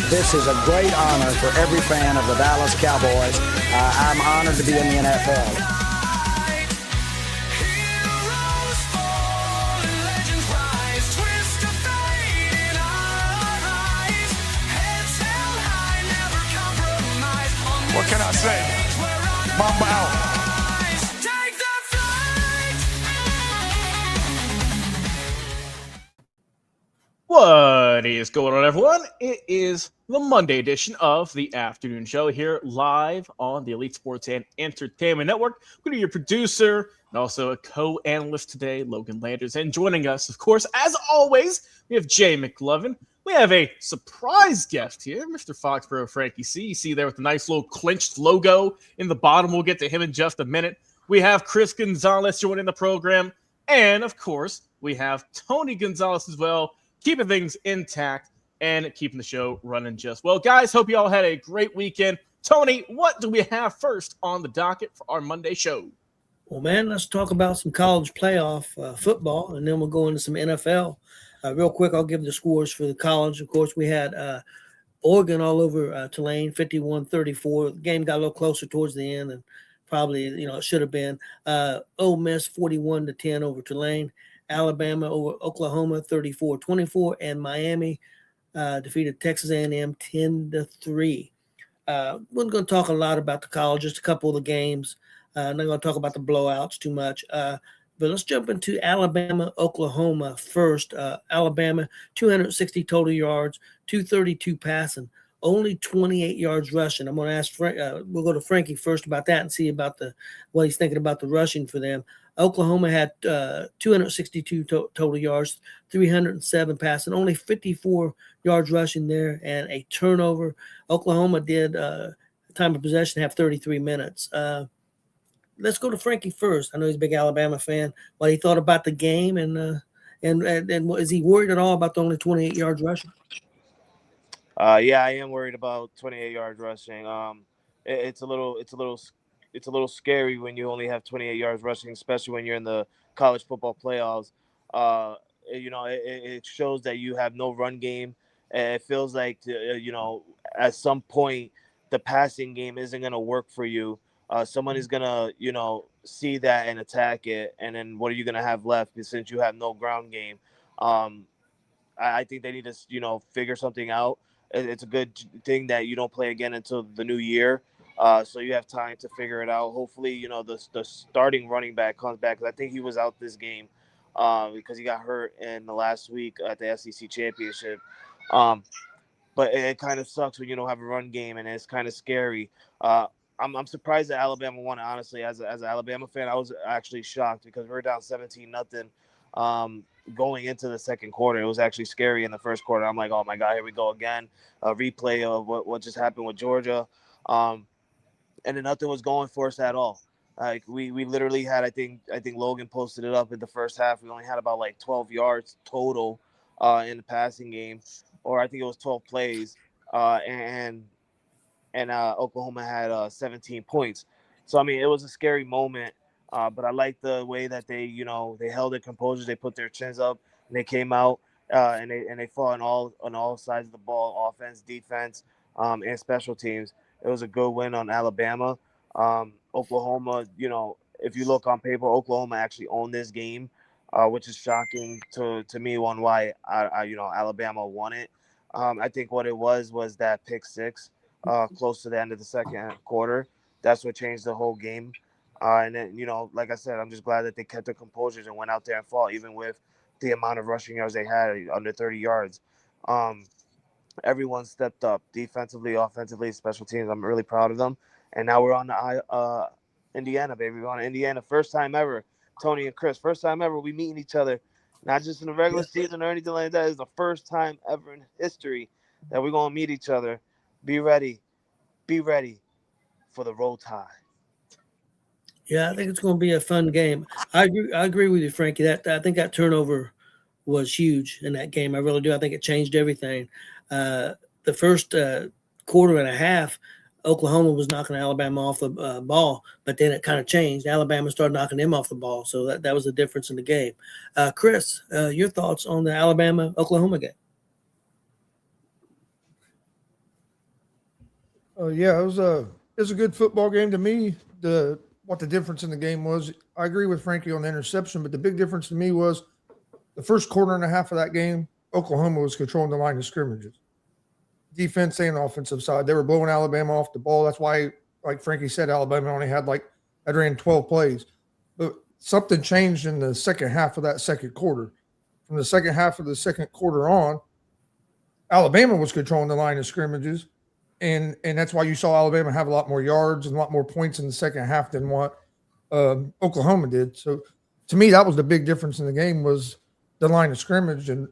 This is a great honor for every fan of the Dallas Cowboys. I'm honored to be in the NFL. What can I say? Mamba out. What is going on, everyone? It is the Monday edition of the afternoon show here live on the Elite Sports and Entertainment Network. We're going to be your producer and also a co-analyst today, Logan Landers. And joining us, of course, as always, we have Jay McLovin. We have a surprise guest here, Mr. Foxborough Frankie C. You see there with the nice little clinched logo in the bottom. We'll get to him in just a minute. We have Chris Gonzalez joining the program. And, of course, we have Tony Gonzalez as well, keeping things intact and keeping the show running just well. Guys, hope you all had a great weekend. Tony, what do we have first on the docket for our Monday show? Well, man, let's talk about some college playoff football, and then we'll go into some NFL. Real quick, I'll give the scores for the college. Of course, we had Oregon all over Tulane, 51-34. The game got a little closer towards the end, and probably, it should have been. Ole Miss, 41-10 over Tulane. Alabama over Oklahoma, 34-24, and Miami defeated Texas A&M 10-3. We're going to talk a lot about the college, just a couple of the games. I'm not going to talk about the blowouts too much. But let's jump into Alabama, Oklahoma first. Alabama, 260 total yards, 232 passing, only 28 yards rushing. I'm going to ask we'll go to Frankie first about that and see about what he's thinking about the rushing for them. Oklahoma had 262 total yards, 307 passing, only 54 yards rushing there, and a turnover. Oklahoma did time of possession have 33 minutes. Let's go to Frankie first. I know he's a big Alabama fan. What he thought about the game, and is he worried at all about the only 28 yards rushing? Yeah, I am worried about 28 yards rushing. It's a little scary when you only have 28 yards rushing, especially when you're in the college football playoffs. It shows that you have no run game. It feels like, at some point, the passing game isn't going to work for you. Someone is going to, see that and attack it. And then what are you going to have left since you have no ground game? I think they need to, figure something out. It's a good thing that you don't play again until the new year. So you have time to figure it out. Hopefully, the starting running back comes back. I think he was out this game because he got hurt in the last week at the SEC championship. But it kind of sucks when you don't have a run game, and it's kind of scary. I'm surprised that Alabama won. Honestly, as an Alabama fan, I was actually shocked because we were down 17-0 going into the second quarter. It was actually scary in the first quarter. I'm like, oh my God, here we go again. A replay of what just happened with Georgia. And then nothing was going for us at all. Like we literally had, I think Logan posted it up in the first half. We only had about 12 yards total in the passing game, or I think it was 12 plays. And Oklahoma had 17 points. So, I mean, it was a scary moment. But I like the way that they held their composure. They put their chins up and they came out and they fought on all sides of the ball, offense, defense, and special teams. It was a good win on Alabama. Oklahoma, if you look on paper, Oklahoma actually owned this game, which is shocking to me on why Alabama won it. I think what it was that pick six close to the end of the second quarter. That's what changed the whole game. And then, like I said, I'm just glad that they kept their composures and went out there and fought, even with the amount of rushing yards they had, under 30 yards. Everyone stepped up defensively, offensively, special teams. I'm really proud of them. And now we're on to Indiana, baby. We're on to Indiana. First time ever, Tony and Chris, first time ever we meeting each other, not just in the regular season or anything like that. It's the first time ever in history that we're going to meet each other. Be ready for the Roll Tide. Yeah, I think it's going to be a fun game. I agree with you, Frankie. I think that turnover was huge in that game. I really do. I think it changed everything. The first quarter and a half, Oklahoma was knocking Alabama off the ball, but then it kind of changed. Alabama started knocking them off the ball, so that was the difference in the game. Chris, your thoughts on the Alabama-Oklahoma game? Yeah, it was a good football game to me. What the difference in the game was, I agree with Frankie on the interception, but the big difference to me was the first quarter and a half of that game, Oklahoma was controlling the line of scrimmages, defense and offensive side. They were blowing Alabama off the ball. That's why, like Frankie said, Alabama only had I ran 12 plays. But something changed in the second half of that second quarter. From the second half of the second quarter on, Alabama was controlling the line of scrimmages, and that's why you saw Alabama have a lot more yards and a lot more points in the second half than what Oklahoma did. So, to me, that was the big difference in the game was the line of scrimmage, and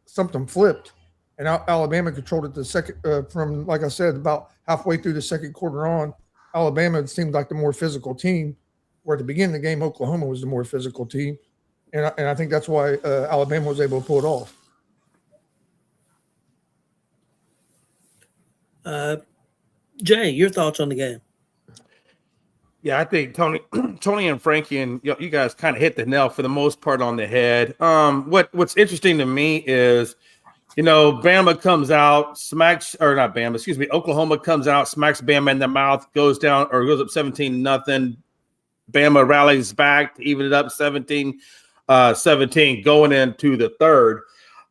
something flipped, and Alabama controlled it the second from, like I said, about halfway through the second quarter on. Alabama seemed like the more physical team, where at the beginning of the game, Oklahoma was the more physical team, and I think that's why Alabama was able to pull it off. Jay, your thoughts on the game? Yeah, I think Tony and Frankie and you guys kind of hit the nail for the most part on the head. What's interesting to me is, Bama comes out, Oklahoma comes out, smacks Bama in the mouth, goes up 17-0. Bama rallies back to even it up 17 going into the third.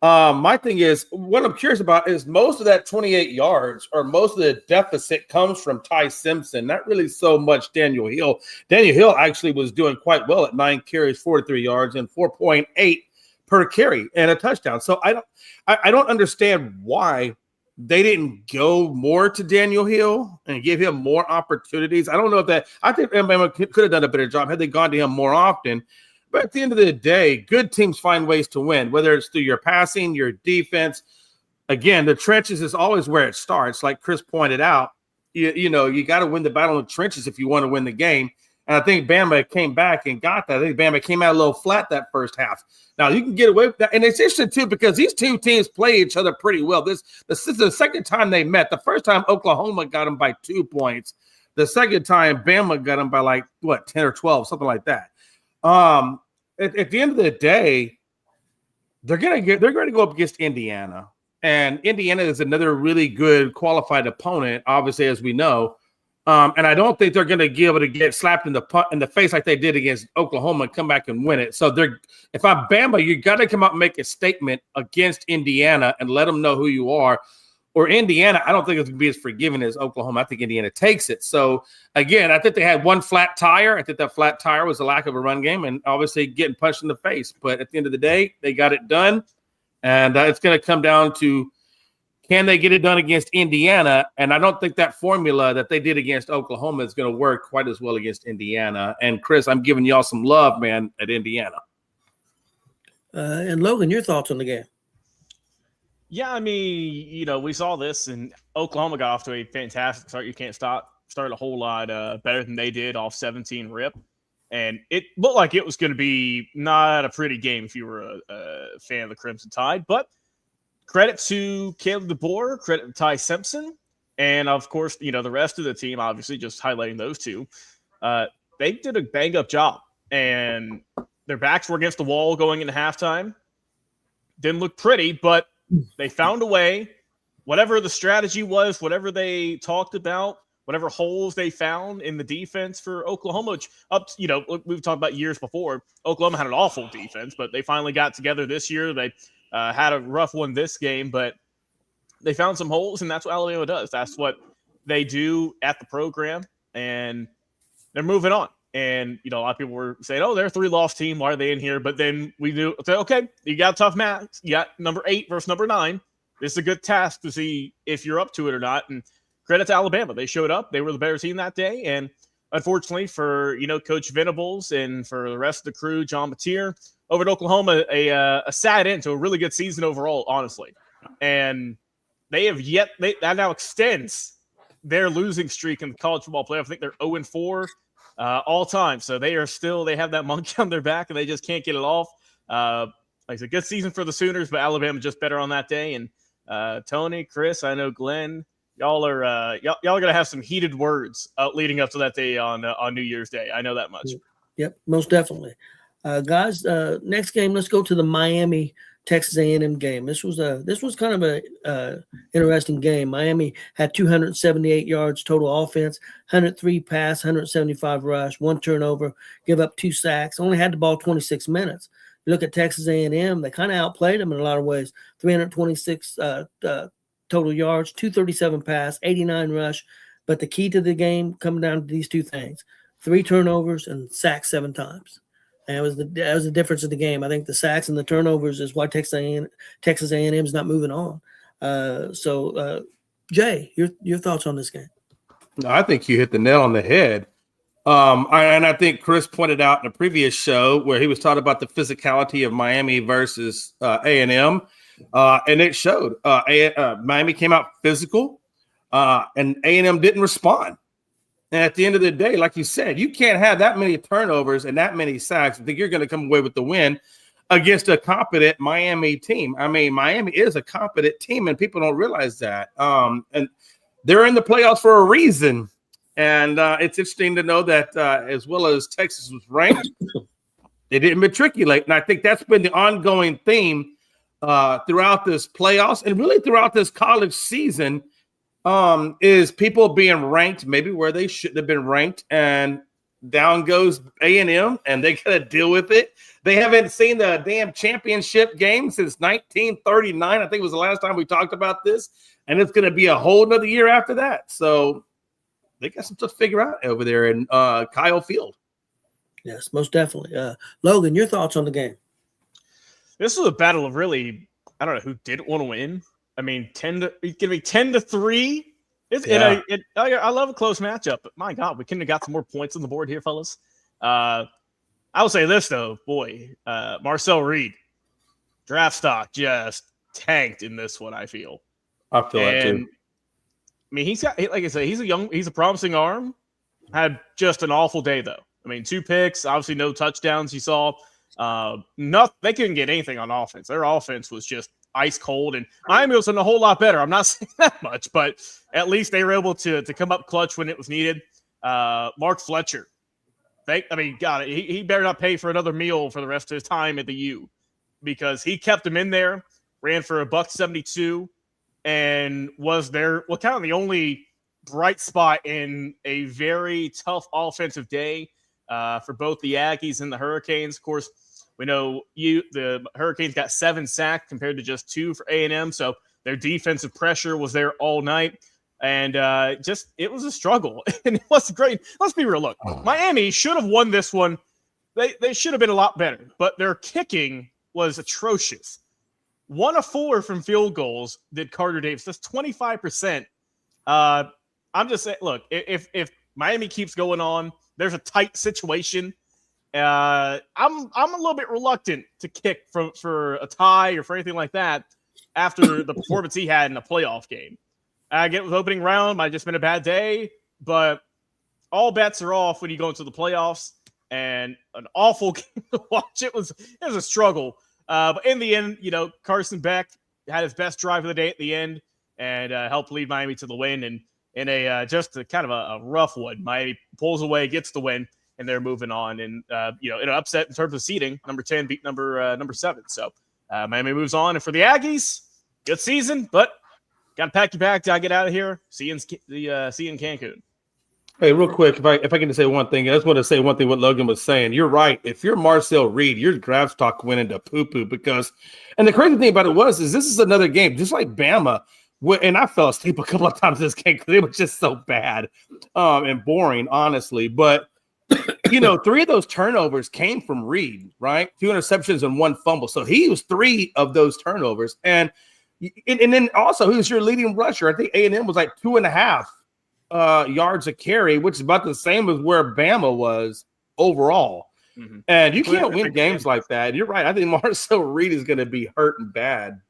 My thing is, what I'm curious about is most of that 28 yards or most of the deficit comes from Ty Simpson, not really so much Daniel Hill. Daniel Hill actually was doing quite well at 9 carries, 43 yards, and 4.8 per carry and a touchdown. So I don't understand why they didn't go more to Daniel Hill and give him more opportunities. I don't know I think Alabama could have done a better job had they gone to him more often. But at the end of the day, good teams find ways to win, whether it's through your passing, your defense. Again, the trenches is always where it starts. Like Chris pointed out, you got to win the battle in the trenches if you want to win the game. And I think Bama came back and got that. I think Bama came out a little flat that first half. Now, you can get away with that. And it's interesting, too, because these two teams play each other pretty well. This is the second time they met. The first time, Oklahoma got them by 2 points. The second time, Bama got them by 10 or 12, something like that. At the end of the day, they're going to go up against Indiana, and Indiana is another really good qualified opponent, obviously, as we know. And I don't think they're going to be able to get slapped in the face like they did against Oklahoma and come back and win it. So if I'm Bama, you got to come out and make a statement against Indiana and let them know who you are. Or Indiana, I don't think it's going to be as forgiving as Oklahoma. I think Indiana takes it. So, again, I think they had one flat tire. I think that flat tire was a lack of a run game and obviously getting punched in the face. But at the end of the day, they got it done. And it's going to come down to, can they get it done against Indiana? And I don't think that formula that they did against Oklahoma is going to work quite as well against Indiana. And, Chris, I'm giving y'all some love, man, at Indiana. And, Logan, your thoughts on the game? Yeah, I mean, we saw this, and Oklahoma got off to a fantastic start. You can't start a whole lot better than they did off 17 rip. And it looked like it was going to be not a pretty game if you were a fan of the Crimson Tide. But credit to Caleb DeBoer, credit to Ty Simpson, and, of course, the rest of the team, obviously, just highlighting those two. They did a bang-up job, and their backs were against the wall going into halftime. Didn't look pretty, but they found a way. Whatever the strategy was, whatever they talked about, whatever holes they found in the defense for Oklahoma, which we've talked about years before. Oklahoma had an awful defense, but they finally got together this year. They had a rough one this game, but they found some holes, and that's what Alabama does. That's what they do at the program, and they're moving on. And, a lot of people were saying, oh, they're a 3-loss team. Why are they in here? But then we do say, okay, you got a tough match. You got number 8 versus number 9. This is a good task to see if you're up to it or not. And credit to Alabama. They showed up. They were the better team that day. And unfortunately for, Coach Venables and for the rest of the crew, John Mateer, over at Oklahoma, a sad end to a really good season overall, honestly. And that now extends their losing streak in the college football playoff. I think they're 0-4. All time. So they have that monkey on their back and they just can't get it off. It's a good season for the Sooners, but Alabama just better on that day. And Tony, Chris, I know Glenn, y'all are going to have some heated words leading up to that day on New Year's Day. I know that much. Yep, most definitely. Guys, next game, let's go to the Miami Texas A&M game. This was kind of a interesting game. Miami had 278 yards total offense, 103 pass, 175 rush, 1 turnover, give up 2 sacks. Only had the ball 26 minutes. You look at Texas A&M; they kind of outplayed them in a lot of ways. 326 total yards, 237 pass, 89 rush. But the key to the game coming down to these 2 things: 3 turnovers and sacked 7 times. And that was the difference of the game. I think the sacks and the turnovers is why Texas A&M is not moving on. Jay, your thoughts on this game? No, I think you hit the nail on the head. And I think Chris pointed out in a previous show where he was talking about the physicality of Miami versus A&M, and it showed. Miami came out physical, and A&M didn't respond. And at the end of the day, like you said, you can't have that many turnovers and that many sacks. I think you're going to come away with the win against a competent Miami team. I mean, Miami is a competent team, and people don't realize that. And they're in the playoffs for a reason. And it's interesting to know that as well as Texas was ranked, they didn't matriculate. And I think that's been the ongoing theme throughout this playoffs and really throughout this college season. Is people being ranked maybe where they shouldn't have been ranked, and down goes A&M, and they got to deal with it. They haven't seen the damn championship game since 1939. I think it was the last time we talked about this, and it's going to be a whole nother year after that. So they got some stuff to figure out over there in Kyle Field. Yes, most definitely. Logan, your thoughts on the game? This was a battle of really, I don't know who didn't want to win. I mean, it's going to be 10-3. I love a close matchup, but my God, we couldn't have got some more points on the board here, fellas. I will say this, though. Boy, Marcel Reed, draft stock just tanked in this one, I feel. I feel that too. I mean, like I said, he's a promising arm. Had just an awful day, though. I mean, 2 picks, obviously no touchdowns you saw. They couldn't get anything on offense. Their offense was just ice cold, and Miami was in a whole lot better. I'm not saying that much, but at least they were able to come up clutch when it was needed. Mark Fletcher, God, he better not pay for another meal for the rest of his time at the U, because he kept him in there, ran for $172, and was there. Well, kind of the only bright spot in a very tough offensive day for both the Aggies and the Hurricanes. Of course, we know the Hurricanes got 7 sacks compared to just 2 for A&M, so their defensive pressure was there all night, and it was a struggle. And it wasn't great. Let's be real. Look, Miami should have won this one. They should have been a lot better, but their kicking was atrocious. 1 of 4 from field goals did Carter Davis. That's 25%. I'm just saying, look, if Miami keeps going on, there's a tight situation. I'm a little bit reluctant to kick for a tie or for anything like that after the performance he had in a playoff game. I get it with opening round, might have just been a bad day, but all bets are off when you go into the playoffs, and an awful game to watch. It was a struggle. But in the end, Carson Beck had his best drive of the day at the end and helped lead Miami to the win. And in just a kind of a rough one, Miami pulls away, gets the win, and they're moving on. And in an upset in terms of seeding, number 10 beat number 7. So Miami moves on. And for the Aggies, good season, but got to pack your bag. Got to get out of here. See you in Cancun. Hey, real quick, if I can just say one thing, I just want to say one thing what Logan was saying. You're right. If you're Marcel Reed, your draft stock went into poo-poo because – and the crazy thing about it is this is another game, just like Bama, and I fell asleep a couple of times this game because it was just so bad and boring, honestly. But, 3 of those turnovers came from Reed, right? 2 interceptions and 1 fumble. So he was 3 of those turnovers. And then also he was your leading rusher. I think A&M was like 2.5 yards a carry, which is about the same as where Bama was overall. Mm-hmm. And you can't win games like that. You're right. I think Marcel Reed is going to be hurting bad.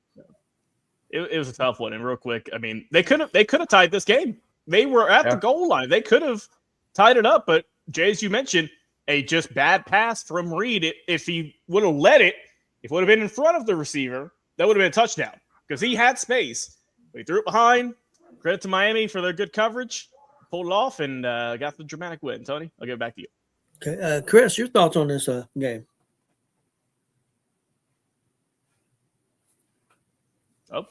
It was a tough one. And real quick, I mean, they could have tied this game. They were at the goal line. They could have tied it up. But Jay, as you mentioned, a just bad pass from Reed. If he would have let it, if it would have been in front of the receiver, that would have been a touchdown because he had space. He threw it behind. Credit to Miami for their good coverage. Pulled it off and got the dramatic win. Tony, I'll give it back to you. Okay, Chris, your thoughts on this game? Oh,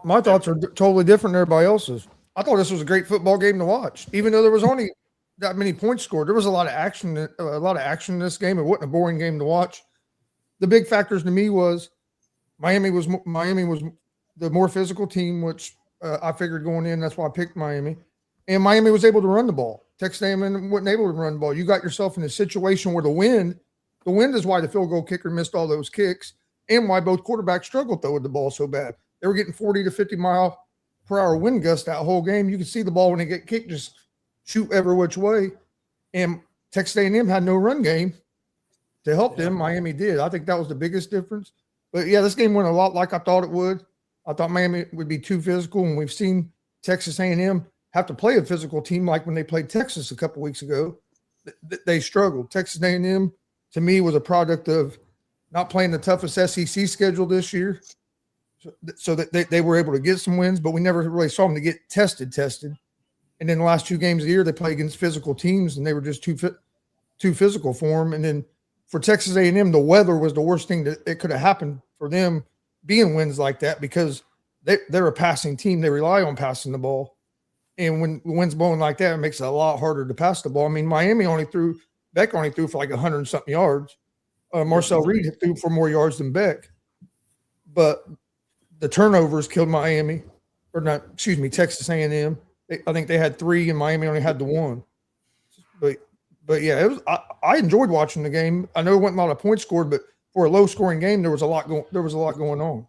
My thoughts are totally different than everybody else's. I thought this was a great football game to watch, even though there was only that many points scored. There was a lot of action in this game. It wasn't a boring game to watch. The big factors to me was Miami was the more physical team, which I figured going in. That's why I picked Miami, and Miami was able to run the ball. Texas A&M wasn't able to run the ball. You got yourself in a situation where the wind is why the field goal kicker missed all those kicks, and why both quarterbacks struggled throwing the ball so bad. They were getting 40 to 50 mile per hour wind gusts that whole game. You could see the ball when they get kicked just shoot every which way, and Texas A&M had no run game to help them. Miami did. I think that was the biggest difference. But yeah, this game went a lot like I thought it would. I thought Miami would be too physical, and we've seen Texas A&M have to play a physical team like when they played Texas a couple weeks ago. They struggled. Texas A&M, to me, was a product of not playing the toughest SEC schedule this year, so that they were able to get some wins, but we never really saw them to get tested. And then the last 2 games of the year, they play against physical teams, and they were just too physical for them. And then for Texas A&M, the weather was the worst thing that it could have happened for them being wins like that, because they're a passing team. They rely on passing the ball. And when the wind's blowing like that, it makes it a lot harder to pass the ball. I mean, Beck only threw for like 100 and something yards. Marcel Reed threw for more yards than Beck. But the turnovers killed Miami, Texas A&M. I think they had 3 and Miami only had the 1. But yeah, it was. I enjoyed watching the game. I know it wasn't a lot of points scored, but for a low scoring game, there was a lot going on.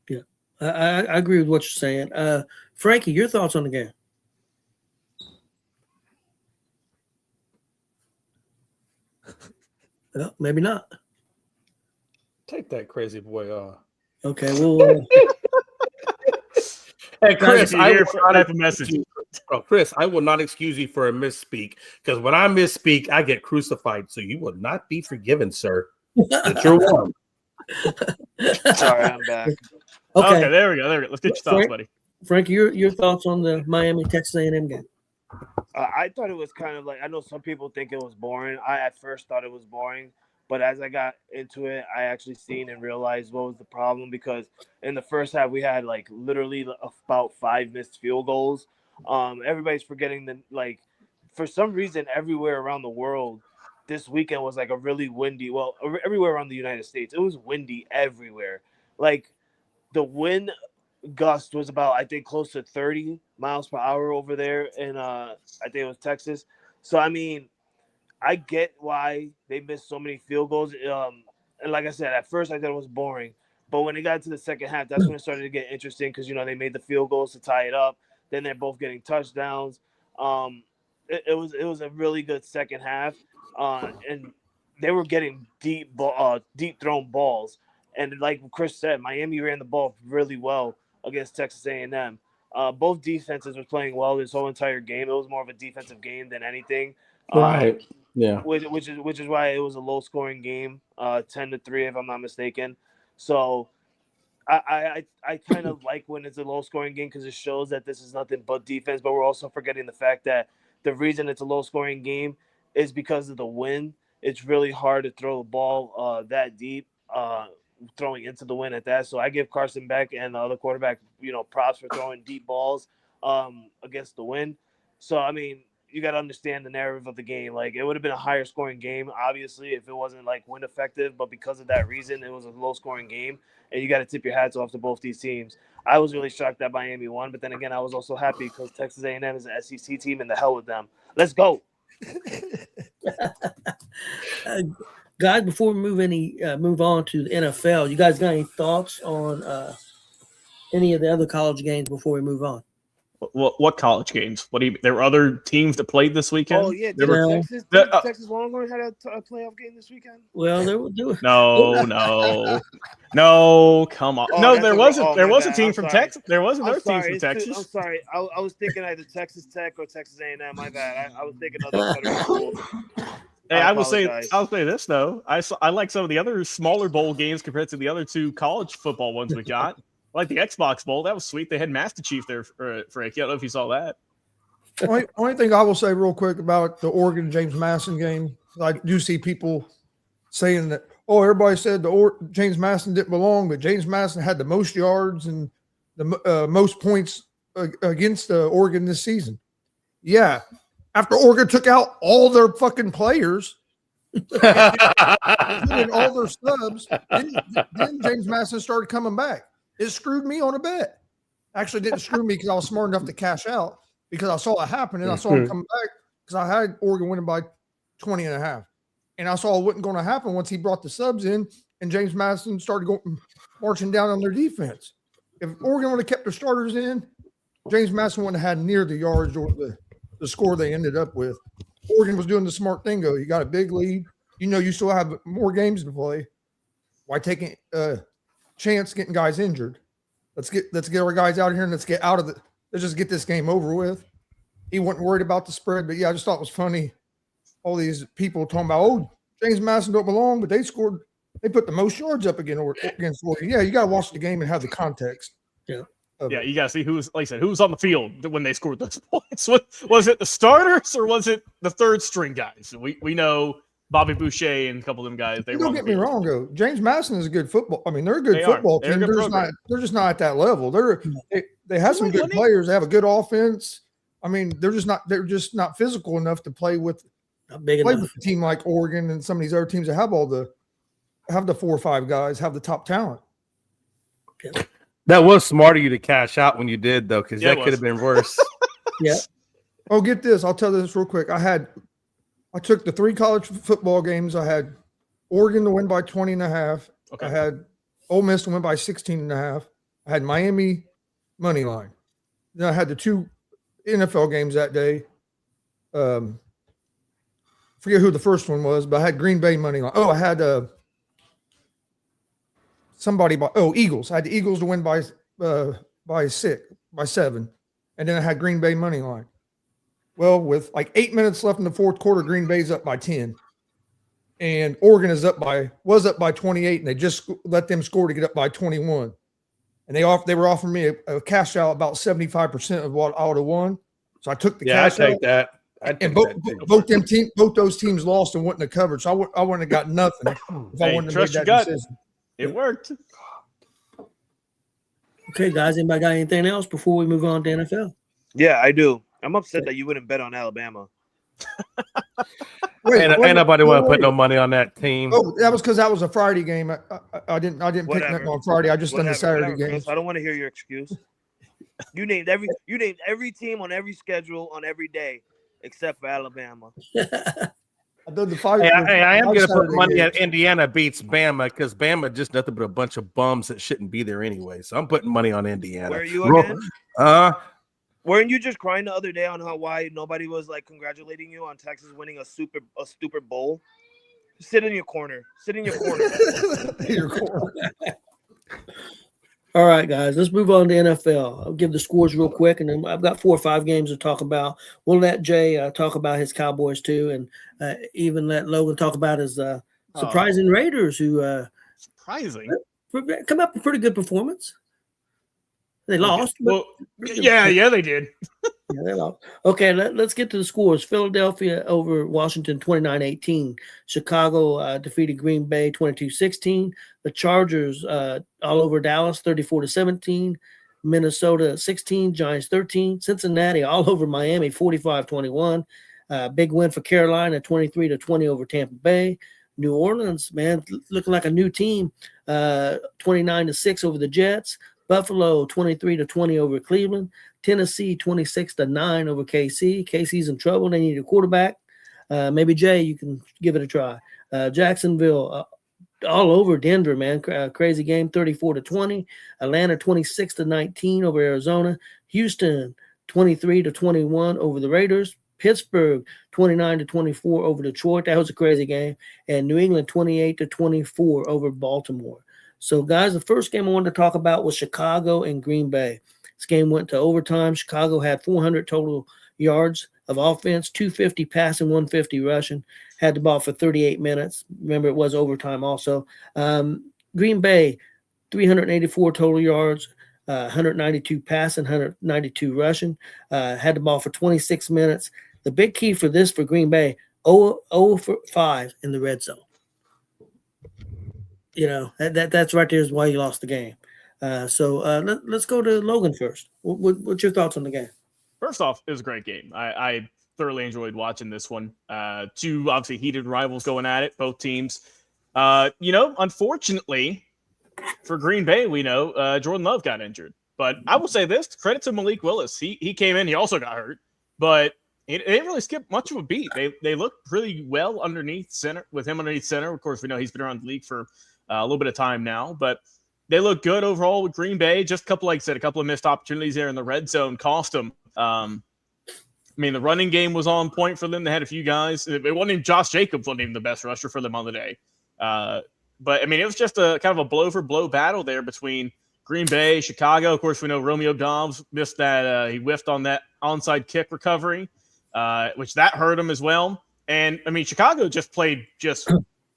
Yeah, I agree with what you're saying. Frankie, your thoughts on the game? Well, maybe not. Take that crazy boy off. Okay, well. Hey, Chris, I will not excuse you for a misspeak, because when I misspeak, I get crucified. So you will not be forgiven, sir. But you're one. Sorry, I'm back. Okay, there we go. Let's get your thoughts, buddy. Frank, your thoughts on the Miami Texas A&M game? I thought it was kind of like, I know some people think it was boring. I at first thought it was boring, but as I got into it, I actually seen and realized what was the problem, because in the first half we had like literally about 5 missed field goals. Everybody's forgetting that, like, for some reason everywhere around the world this weekend was like a really windy. Well, everywhere around the United States, it was windy everywhere. Like the wind gust was about, I think, close to 30 miles per hour over there in I think it was Texas. So I mean, I get why they missed so many field goals. And like I said, at first I thought it was boring, but when it got to the second half, that's when it started to get interesting, because they made the field goals to tie it up. Then they're both getting touchdowns. It was a really good second half, and they were getting deep thrown balls. And like Chris said, Miami ran the ball really well against Texas A&M. Both defenses were playing well this whole entire game. It was more of a defensive game than anything. Right. Yeah. Which is why it was a low scoring game, 10-3 if I'm not mistaken. So I kind of like when it's a low scoring game, because it shows that this is nothing but defense. But we're also forgetting the fact that the reason it's a low scoring game is because of the wind. It's really hard to throw the ball that deep, throwing into the wind at that. So I give Carson Beck and the other quarterback, props for throwing deep balls against the wind. So I mean, you got to understand the narrative of the game. Like, it would have been a higher scoring game, obviously, if it wasn't like wind effective. But because of that reason, it was a low scoring game, and you got to tip your hats off to both these teams. I was really shocked that Miami won, but then again, I was also happy because Texas A&M is an SEC team, and the hell with them. Let's go. Guys, before we move on to the NFL, you guys got any thoughts on any of the other college games before we move on? What college games? What do you? There were other teams that played this weekend. Oh yeah, Texas Longhorns had a playoff game this weekend. Well, they were doing. No, come on. Oh, no, there wasn't. Oh, there was a bad. team I'm from sorry. Texas. There was another team from I'm Texas. sorry. I was thinking either Texas Tech or Texas A&M. My bad. I was thinking of the federal schools. Hey, I'll say this though. I like some of the other smaller bowl games compared to the other 2 college football ones we got. Like the Xbox Bowl, that was sweet. They had Master Chief there, Frank. I don't know if you saw that. Only thing I will say real quick about the Oregon James Madison game, I do see people saying that, oh, everybody said James Madison didn't belong, but James Madison had the most yards and the most points against Oregon this season. Yeah. After Oregon took out all their fucking players, including all their subs, then James Madison started coming back. It screwed me on a bet. Actually, didn't screw me because I was smart enough to cash out because I saw it happen and I saw him coming back because I had Oregon winning by 20.5. And I saw it wasn't going to happen once he brought the subs in and James Madison started marching down on their defense. If Oregon would have kept their starters in, James Madison wouldn't have had near the yards or the score they ended up with. Oregon was doing the smart thing, though. You got a big lead. You know you still have more games to play. Why taking a chance getting guys injured? Let's get our guys out here and let's just get this game over with. He wasn't worried about the spread, but yeah, I just thought it was funny. All these people talking about, oh, James Madison don't belong, but they put the most yards up against Oregon. Yeah, you got to watch the game and have the context. Yeah. Yeah, you got to see who's on the field when they scored those points. Was it the starters or was it the third string guys? We know Bobby Boucher and a couple of them guys. Don't get me wrong, though. James Madison is a good football. I mean, they're a good football team. They're just not at that level. They have some good players. They have a good offense. I mean, they're just not physical enough to play with a team like Oregon and some of these other teams that have the 4 or 5 guys, have the top talent. Yeah. That was smart of you to cash out when you did, though, because that could have been worse. Yeah. Oh, get this. I'll tell you this real quick. I took the 3 college football games. I had Oregon to win by 20.5. Okay. I had Ole Miss to win by 16.5. I had Miami money line. Then I had the 2 NFL games that day. Forget who the first one was, but I had Green Bay money line. Oh, I had Eagles. I had the Eagles to win by 7, and then I had Green Bay money line. Well, with like 8 minutes left in the fourth quarter, Green Bay's up by 10, and Oregon was up by 28, and they just let them score to get up by 21. And they were offering me a cash out about 75% of what I would have won. So I took the cash out. That. And both those teams lost and wouldn't have covered. So I wouldn't have got nothing if I wouldn't have made that decision. It worked. Okay, guys. Anybody got anything else before we move on to NFL? Yeah, I do. I'm upset that you wouldn't bet on Alabama. Ain't nobody want to put no money on that team. Oh, that was because that was a Friday game. I didn't pick that on Friday. I just done the Saturday game. I don't want to hear your excuse. You named every team on every schedule on every day except for Alabama. I did the 5. Hey, I am going to put money at Indiana beats Bama because Bama just nothing but a bunch of bums that shouldn't be there anyway. So I'm putting money on Indiana. Where are you again? Weren't you just crying the other day on why nobody was like congratulating you on Texas winning a stupid bowl? Sit in your corner. Your corner. All right, guys, let's move on to NFL. I'll give the scores real quick, and then I've got 4 or 5 games to talk about. We'll let Jay talk about his Cowboys too, and even let Logan talk about his surprising Raiders, who come up with pretty good performance. They lost. Well, yeah, they did. Yeah, they lost. Okay, let's get to the scores. Philadelphia over Washington 29-18. Chicago defeated Green Bay 22-16. The Chargers all over Dallas 34-17. Minnesota 16, Giants 13. Cincinnati all over Miami 45-21. Big win for Carolina 23-20 over Tampa Bay. New Orleans, man, looking like a new team, 29-6 over the Jets. Buffalo 23-20 over Cleveland. Tennessee 26-9 over KC. KC's in trouble. They need a quarterback. Maybe Jay, you can give it a try. Jacksonville all over Denver, man. Crazy game, 34-20. Atlanta 26-19 over Arizona. Houston 23-21 over the Raiders. Pittsburgh 29-24 over Detroit. That was a crazy game. And New England 28-24 over Baltimore. So, guys, the first game I wanted to talk about was Chicago and Green Bay. This game went to overtime. Chicago had 400 total yards of offense, 250 passing, 150 rushing. Had the ball for 38 minutes. Remember, it was overtime also. Green Bay, 384 total yards, 192 passing, 192 rushing. Had the ball for 26 minutes. The big key for Green Bay, 0 for 5 in the red zone. That's right there is why you lost the game. Let's go to Logan first. What's your thoughts on the game? First off, it was a great game. I thoroughly enjoyed watching this one. Two obviously heated rivals going at it, both teams. Unfortunately for Green Bay, we know Jordan Love got injured. But I will say this, credit to Malik Willis. He came in, he also got hurt, but it didn't really skip much of a beat. They looked really well underneath center, with him underneath center. Of course, we know he's been around the league for a little bit of time now, but they look good overall with Green Bay. Just a couple of missed opportunities there in the red zone cost them. The running game was on point for them. They had a few guys. It wasn't even Josh Jacobs, wasn't even the best rusher for them on the day. But it was just a kind of a blow for blow battle there between Green Bay, Chicago. Of course, we know Romeo Dobbs missed that. He whiffed on that onside kick recovery, which that hurt him as well. And Chicago just played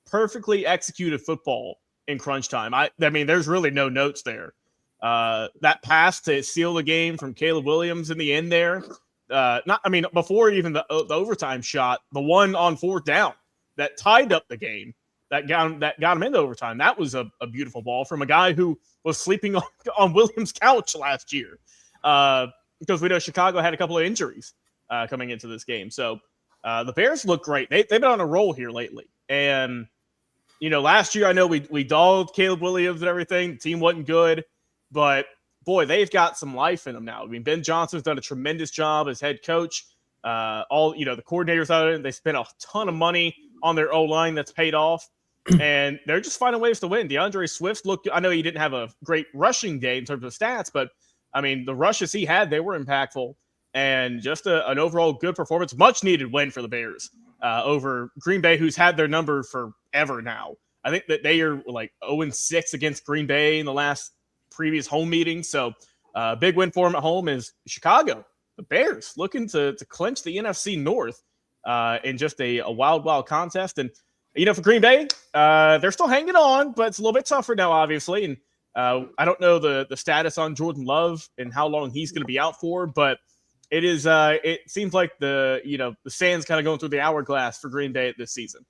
perfectly executed football in crunch time. There's really no notes there. That pass to seal the game from Caleb Williams in the end there. Before even the overtime shot, the one on fourth down that tied up the game, that got him into overtime. That was a beautiful ball from a guy who was sleeping on Williams' couch last year. Because we know Chicago had a couple of injuries coming into this game. So the Bears look great. They've been on a roll here lately. And, last year I know we dogged Caleb Williams and everything. The team wasn't good. But, boy, they've got some life in them now. Ben Johnson's done a tremendous job as head coach. The coordinators out of it, they spent a ton of money on their O-line that's paid off. And they're just finding ways to win. DeAndre Swift looked – I know he didn't have a great rushing day in terms of stats, but, the rushes he had, they were impactful. And just an overall good performance, much-needed win for the Bears over Green Bay, who's had their number forever now. I think that they are like 0-6 against Green Bay in the last previous home meetings. So big win for them at home is Chicago. The Bears looking to clinch the NFC North in just a wild, wild contest. And, for Green Bay, they're still hanging on, but it's a little bit tougher now, obviously. And I don't know the status on Jordan Love and how long he's going to be out for, but it is. It seems like the sand's kind of going through the hourglass for Green Bay this season.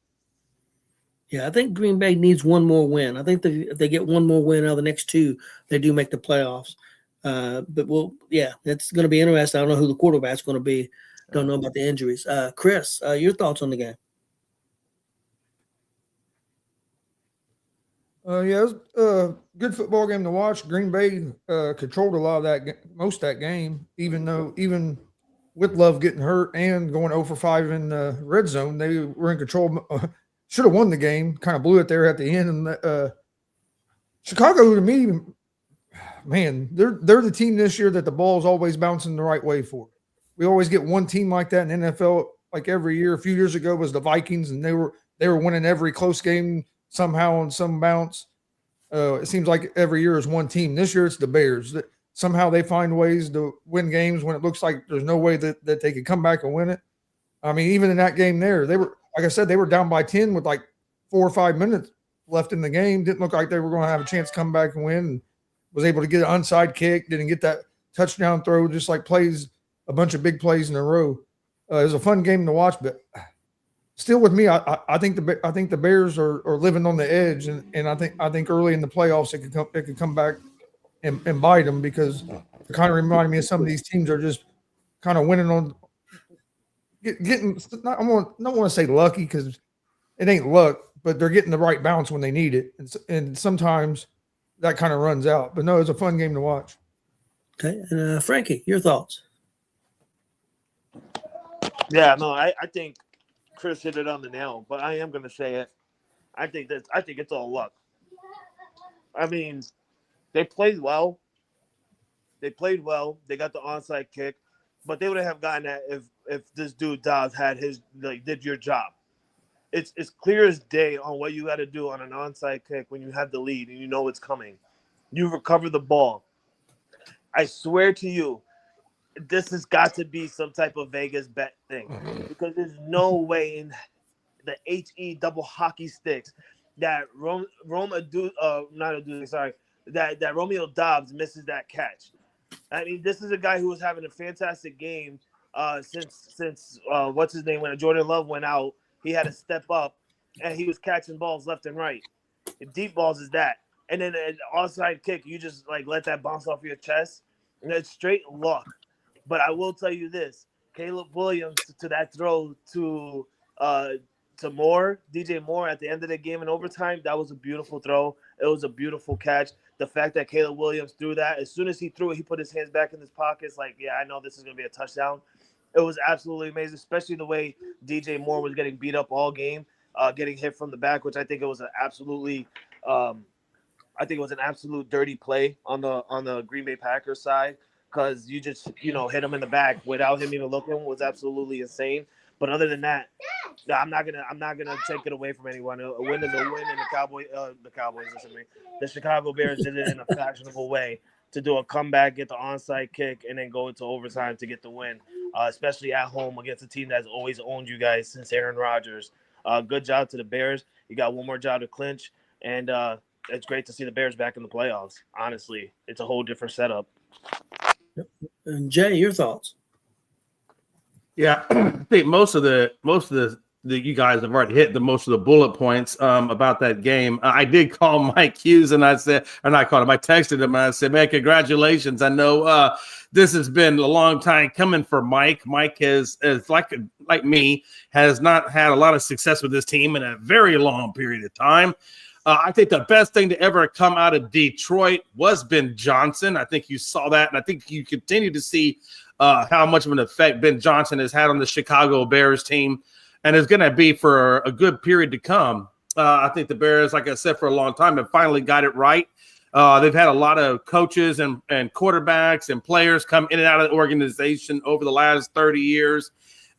Yeah, I think Green Bay needs one more win. I think if they get one more win out of the next two, they do make the playoffs. It's going to be interesting. I don't know who the quarterback's going to be. Don't know about the injuries. Chris, your thoughts on the game? It was a good football game to watch. Green Bay controlled a lot of most of that game, even with Love getting hurt and going 0 for 5 in the red zone, they were in control. Should have won the game, kind of blew it there at the end. And Chicago, to me, man, they're the team this year that the ball's always bouncing the right way for. We always get one team like that in NFL, like every year. A few years ago was the Vikings, and they were winning every close game somehow on some bounce. It seems like every year is one team. This year it's the Bears. Somehow they find ways to win games when it looks like there's no way that they could come back and win it. Even in that game there, they were, like I said, they were down by 10 with like 4 or 5 minutes left in the game. Didn't look like they were going to have a chance to come back and win, and was able to get an onside kick, didn't get that touchdown throw, just like plays, a bunch of big plays in a row. It was a fun game to watch, but still with me, I think the Bears are living on the edge, and I think early in the playoffs it could come back and bite them, because it kind of reminded me of some of these teams are just kind of winning on getting. I don't want to say lucky, because it ain't luck, but they're getting the right bounce when they need it, and sometimes that kind of runs out. But no, it's a fun game to watch. Okay, and Frankie, your thoughts? Yeah, no, I think Chris hit it on the nail, but I am going to say it. I think it's all luck. They played well. They got the onside kick, but they would have gotten that if this dude Dobbs had did your job. It's clear as day on what you got to do on an onside kick when you have the lead and you know it's coming. You recover the ball. I swear to you, this has got to be some type of Vegas bet thing, because there's no way in the HE double hockey sticks that Romeo Dobbs misses that catch. This is a guy who was having a fantastic game since what's his name, when Jordan Love went out. He had to step up, and he was catching balls left and right. Deep balls is that. And then an onside kick, you just like let that bounce off your chest. And it's straight luck. But I will tell you this. Caleb Williams to that throw to Moore, DJ Moore at the end of the game in overtime, that was a beautiful throw. It was a beautiful catch. The fact that Caleb Williams threw that, as soon as he threw it, he put his hands back in his pockets like, yeah, I know this is going to be a touchdown. It was absolutely amazing, especially the way DJ Moore was getting beat up all game, getting hit from the back, which I think it was an absolutely an absolute dirty play on the Green Bay Packers side, because you just, hit him in the back without him even looking was absolutely insane. But other than that, I'm not gonna take it away from anyone. A win is a win, and the Cowboys, listen to me. The Chicago Bears did it in a fashionable way to do a comeback, get the onside kick, and then go into overtime to get the win, especially at home against a team that's always owned you guys since Aaron Rodgers. Good job to the Bears. You got one more job to clinch, and it's great to see the Bears back in the playoffs. Honestly, it's a whole different setup. And Jay, your thoughts? Yeah, I think most of the you guys have already hit most of the bullet points about that game. I did call Mike Hughes, and I said, or not called him, I texted him, and I said, man, congratulations. I know this has been a long time coming for Mike. Mike is like me, has not had a lot of success with this team in a very long period of time. I think the best thing to ever come out of Detroit was Ben Johnson. I think you saw that, and I think you continue to see how much of an effect Ben Johnson has had on the Chicago Bears team, and is going to be for a good period to come. I think the Bears, like I said, for a long time, have finally got it right. They've had a lot of coaches and quarterbacks and players come in and out of the organization over the last 30 years.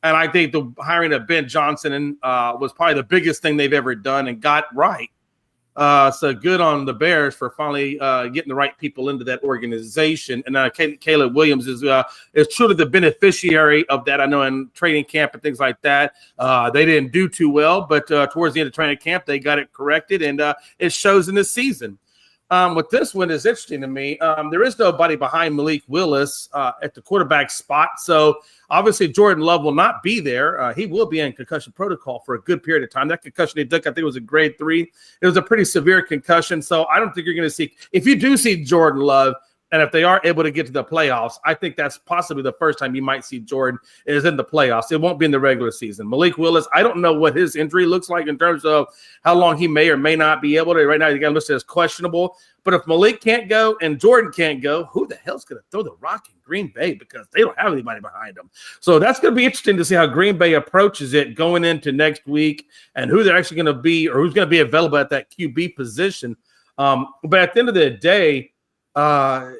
And I think the hiring of Ben Johnson was probably the biggest thing they've ever done and got right. So good on the Bears for finally getting the right people into that organization. And Caleb Williams is truly the beneficiary of that. I know in training camp and things like that, they didn't do too well, but towards the end of training camp, they got it corrected, and it shows in this season. With this one is interesting to me. There is nobody behind Malik Willis at the quarterback spot. So obviously Jordan Love will not be there. He will be in concussion protocol for a good period of time. That concussion he took, I think it was a grade 3. It was a pretty severe concussion. So I don't think you're going to see, if you do see Jordan Love, and if they are able to get to the playoffs, I think that's possibly the first time you might see Jordan is in the playoffs. It won't be in the regular season. Malik Willis, I don't know what his injury looks like in terms of how long he may or may not be able to. Right now, you got to list it as questionable. But if Malik can't go and Jordan can't go, who the hell's going to throw the rock in Green Bay? Because they don't have anybody behind them. So that's going to be interesting to see how Green Bay approaches it going into next week and who they're actually going to be or who's going to be available at that QB position. But at the end of the day, I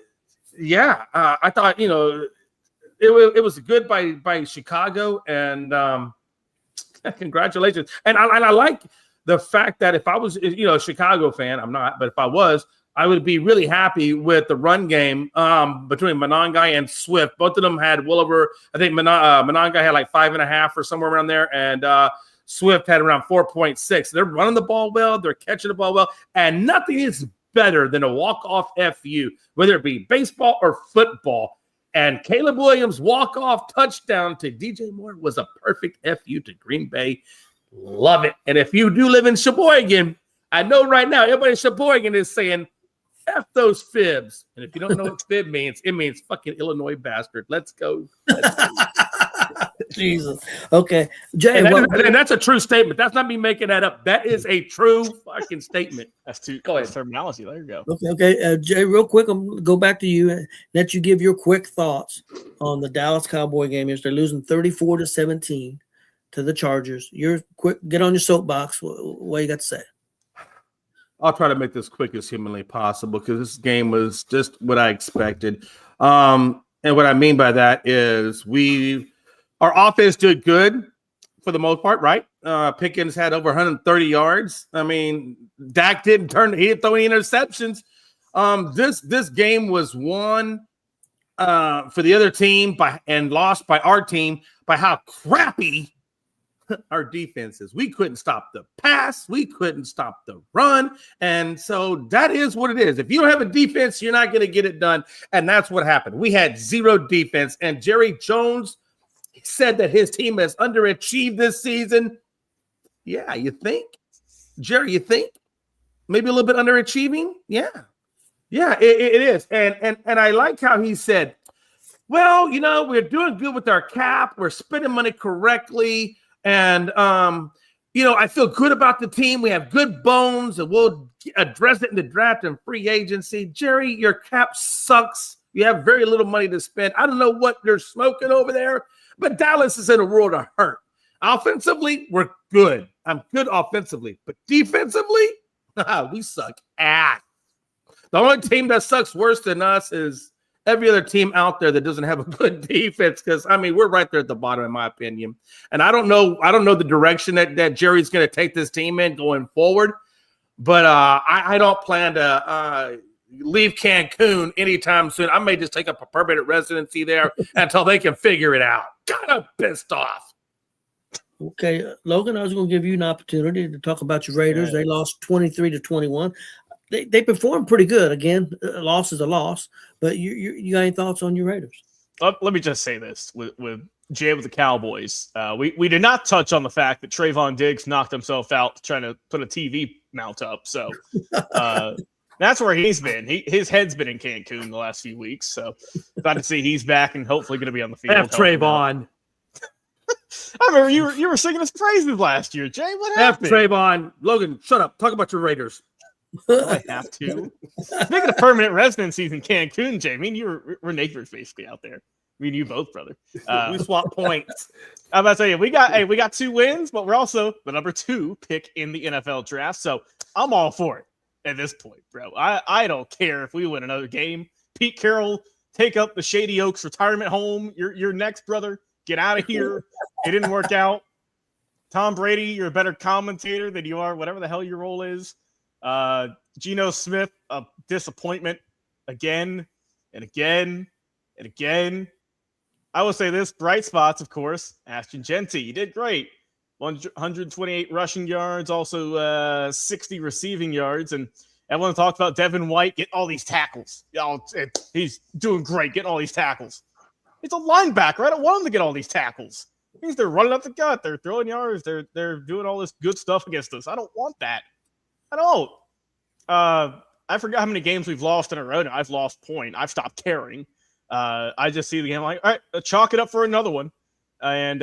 thought, it was good by Chicago, and congratulations. And I like the fact that if I was, a Chicago fan, I'm not, but if I was, I would be really happy with the run game between Monangai and Swift. Both of them had well over, I think Monangai had like 5.5 or somewhere around there, and Swift had around 4.6. They're running the ball well, they're catching the ball well, and nothing is better than a walk-off FU, whether it be baseball or football. And Caleb Williams' walk-off touchdown to DJ Moore was a perfect FU to Green Bay. Love it. And if you do live in Sheboygan, I know right now everybody in Sheboygan is saying, F those fibs. And if you don't know what fib means, it means fucking Illinois bastard. Let's go. Jesus. Okay. Jay, and that's a true statement. That's not me making that up. That is a true fucking statement. That's terminology. There you go. Okay. Jay, real quick, I'm going to go back to you and let you give your quick thoughts on the Dallas Cowboy game. They're losing 34-17 to the Chargers. You're quick. Get on your soapbox. What you got to say? I'll try to make this quick as humanly possible because this game was just what I expected. And what I mean by that is our offense did good for the most part, right? Pickens had over 130 yards. I mean, Dak he didn't throw any interceptions. This game was won for the other team and lost by our team by how crappy our defense is. We couldn't stop the pass. We couldn't stop the run. And so that is what it is. If you don't have a defense, you're not going to get it done. And that's what happened. We had zero defense. And Jerry Jones said that his team has underachieved this season. Yeah, you think? Jerry, you think? maybe a little bit underachieving. Yeah, it is. And I like how he said, well, we're doing good with our cap. We're spending money correctly. And, I feel good about the team. We have good bones, and we'll address it in the draft and free agency. Jerry, your cap sucks. You have very little money to spend. I don't know what they're smoking over there, but Dallas is in a world of hurt. Offensively, we're good. I'm good offensively. But defensively, we suck ass. The only team that sucks worse than us is every other team out there that doesn't have a good defense, because, we're right there at the bottom, in my opinion. And I don't know the direction that Jerry's going to take this team in going forward. But I don't plan to leave Cancun anytime soon. I may just take up a permanent residency there until they can figure it out. Kind of pissed off. Okay, Logan, I was going to give you an opportunity to talk about your Raiders. They lost 23-21. They performed pretty good. Again, a loss is a loss. But you got any thoughts on your Raiders? Let me just say this with Jay with the Cowboys. We did not touch on the fact that Trayvon Diggs knocked himself out trying to put a TV mount up. So that's where he's been. His head's been in Cancun the last few weeks. So glad to see he's back and hopefully going to be on the field. F Trayvon. I remember you were singing his praises last year, Jay. What happened? F Trayvon. Logan, shut up. Talk about your Raiders. I have to. Speaking of permanent residencies in Cancun, Jay, we're neighbors basically out there. You both, brother. We swap points. I'm about to tell you, we got 2 wins, but we're also the number 2 pick in the NFL draft. So I'm all for it at this point, bro. I don't care if we win another game. Pete Carroll, take up the Shady Oaks retirement home. You're next, brother. Get out of here. It didn't work out. Tom Brady, you're a better commentator than you are, whatever the hell your role is. Geno Smith, a disappointment again and again and again. I will say this, bright spots, of course. Ashton Genty, you did great. 128 rushing yards, also 60 receiving yards. And everyone talked about Devin White getting all these tackles. He's doing great getting all these tackles. He's a linebacker. I don't want him to get all these tackles. It means they're running up the gut. They're throwing yards. They're doing all this good stuff against us. I don't want that. I don't. I forgot how many games we've lost in a row now. I've lost point. I've stopped caring. I just see the game like, all right, chalk it up for another one. And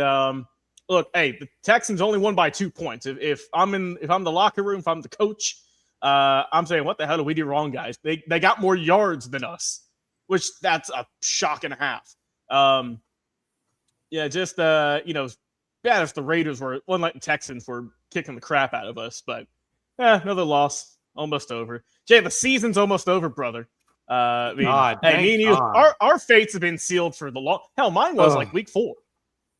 look, hey, the Texans only won by 2 points. If I'm the locker room, if I'm the coach, I'm saying, what the hell did we do wrong, guys? They got more yards than us, which that's a shock and a half. If the Raiders were one like the Texans were kicking the crap out of us, but another loss, almost over. Jay, the season's almost over, brother. Me and you, our fates have been sealed for the long. Hell, mine was like week 4.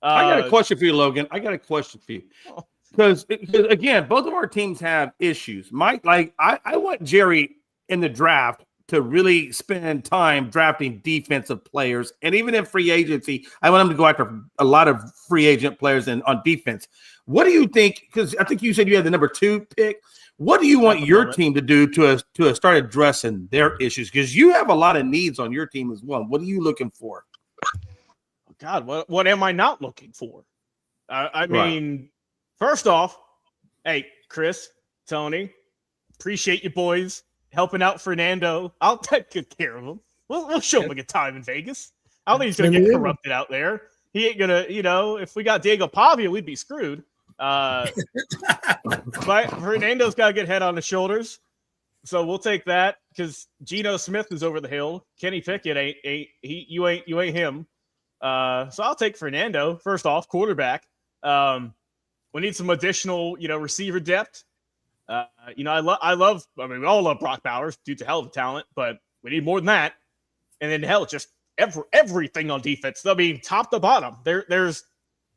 I got a question for you, Logan. Because again, both of our teams have issues. I want Jerry in the draft to really spend time drafting defensive players. And even in free agency, I want him to go after a lot of free agent players on defense. What do you think? Because I think you said you had the number 2 pick. What do you want your team to do to start addressing their issues? Because you have a lot of needs on your team as well. What are you looking for? God, what am I not looking for? First off, hey, Chris, Tony, appreciate you boys helping out Fernando. I'll take good care of him. We'll show him a good time in Vegas. I don't think he's going to get corrupted out there. He ain't going to, if we got Diego Pavia, we'd be screwed. But Fernando's got a good head on his shoulders. So we'll take that because Geno Smith is over the hill. Kenny Pickett you ain't him. So I'll take Fernando. First off, quarterback. We need some additional, receiver depth. We all love Brock Bowers due to hell of a talent, but we need more than that. And then hell, just everything on defense. I mean, top to bottom. There's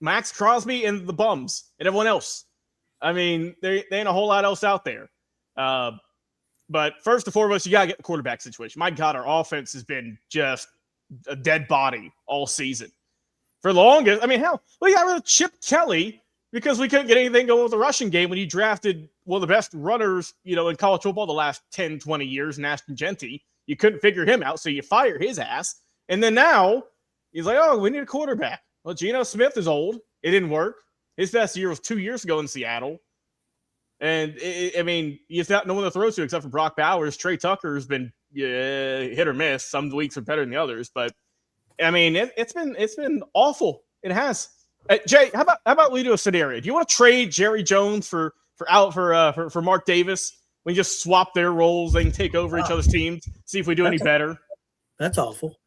Max Crosby and the bums and everyone else. I mean, there ain't a whole lot else out there. But first and foremost, you got to get the quarterback situation. My God, our offense has been just a dead body all season. For the longest, we got rid of Chip Kelly because we couldn't get anything going with the rushing game when he drafted one of the best runners, in college football the last 10, 20 years, Ashton Genty. You couldn't figure him out, so you fire his ass. And then now he's like, oh, we need a quarterback. Well, Geno Smith is old. It didn't work. His best year was 2 years ago in Seattle. And I mean, he's not no one to throw to except for Brock Bowers. Trey Tucker's been hit or miss. Some weeks are better than the others, but I mean, it's been awful. It has. Jay, how about we do a scenario? Do you want to trade Jerry Jones for Mark Davis? We just swap their roles. They can take over each other's teams. See if we do any better. That's awful.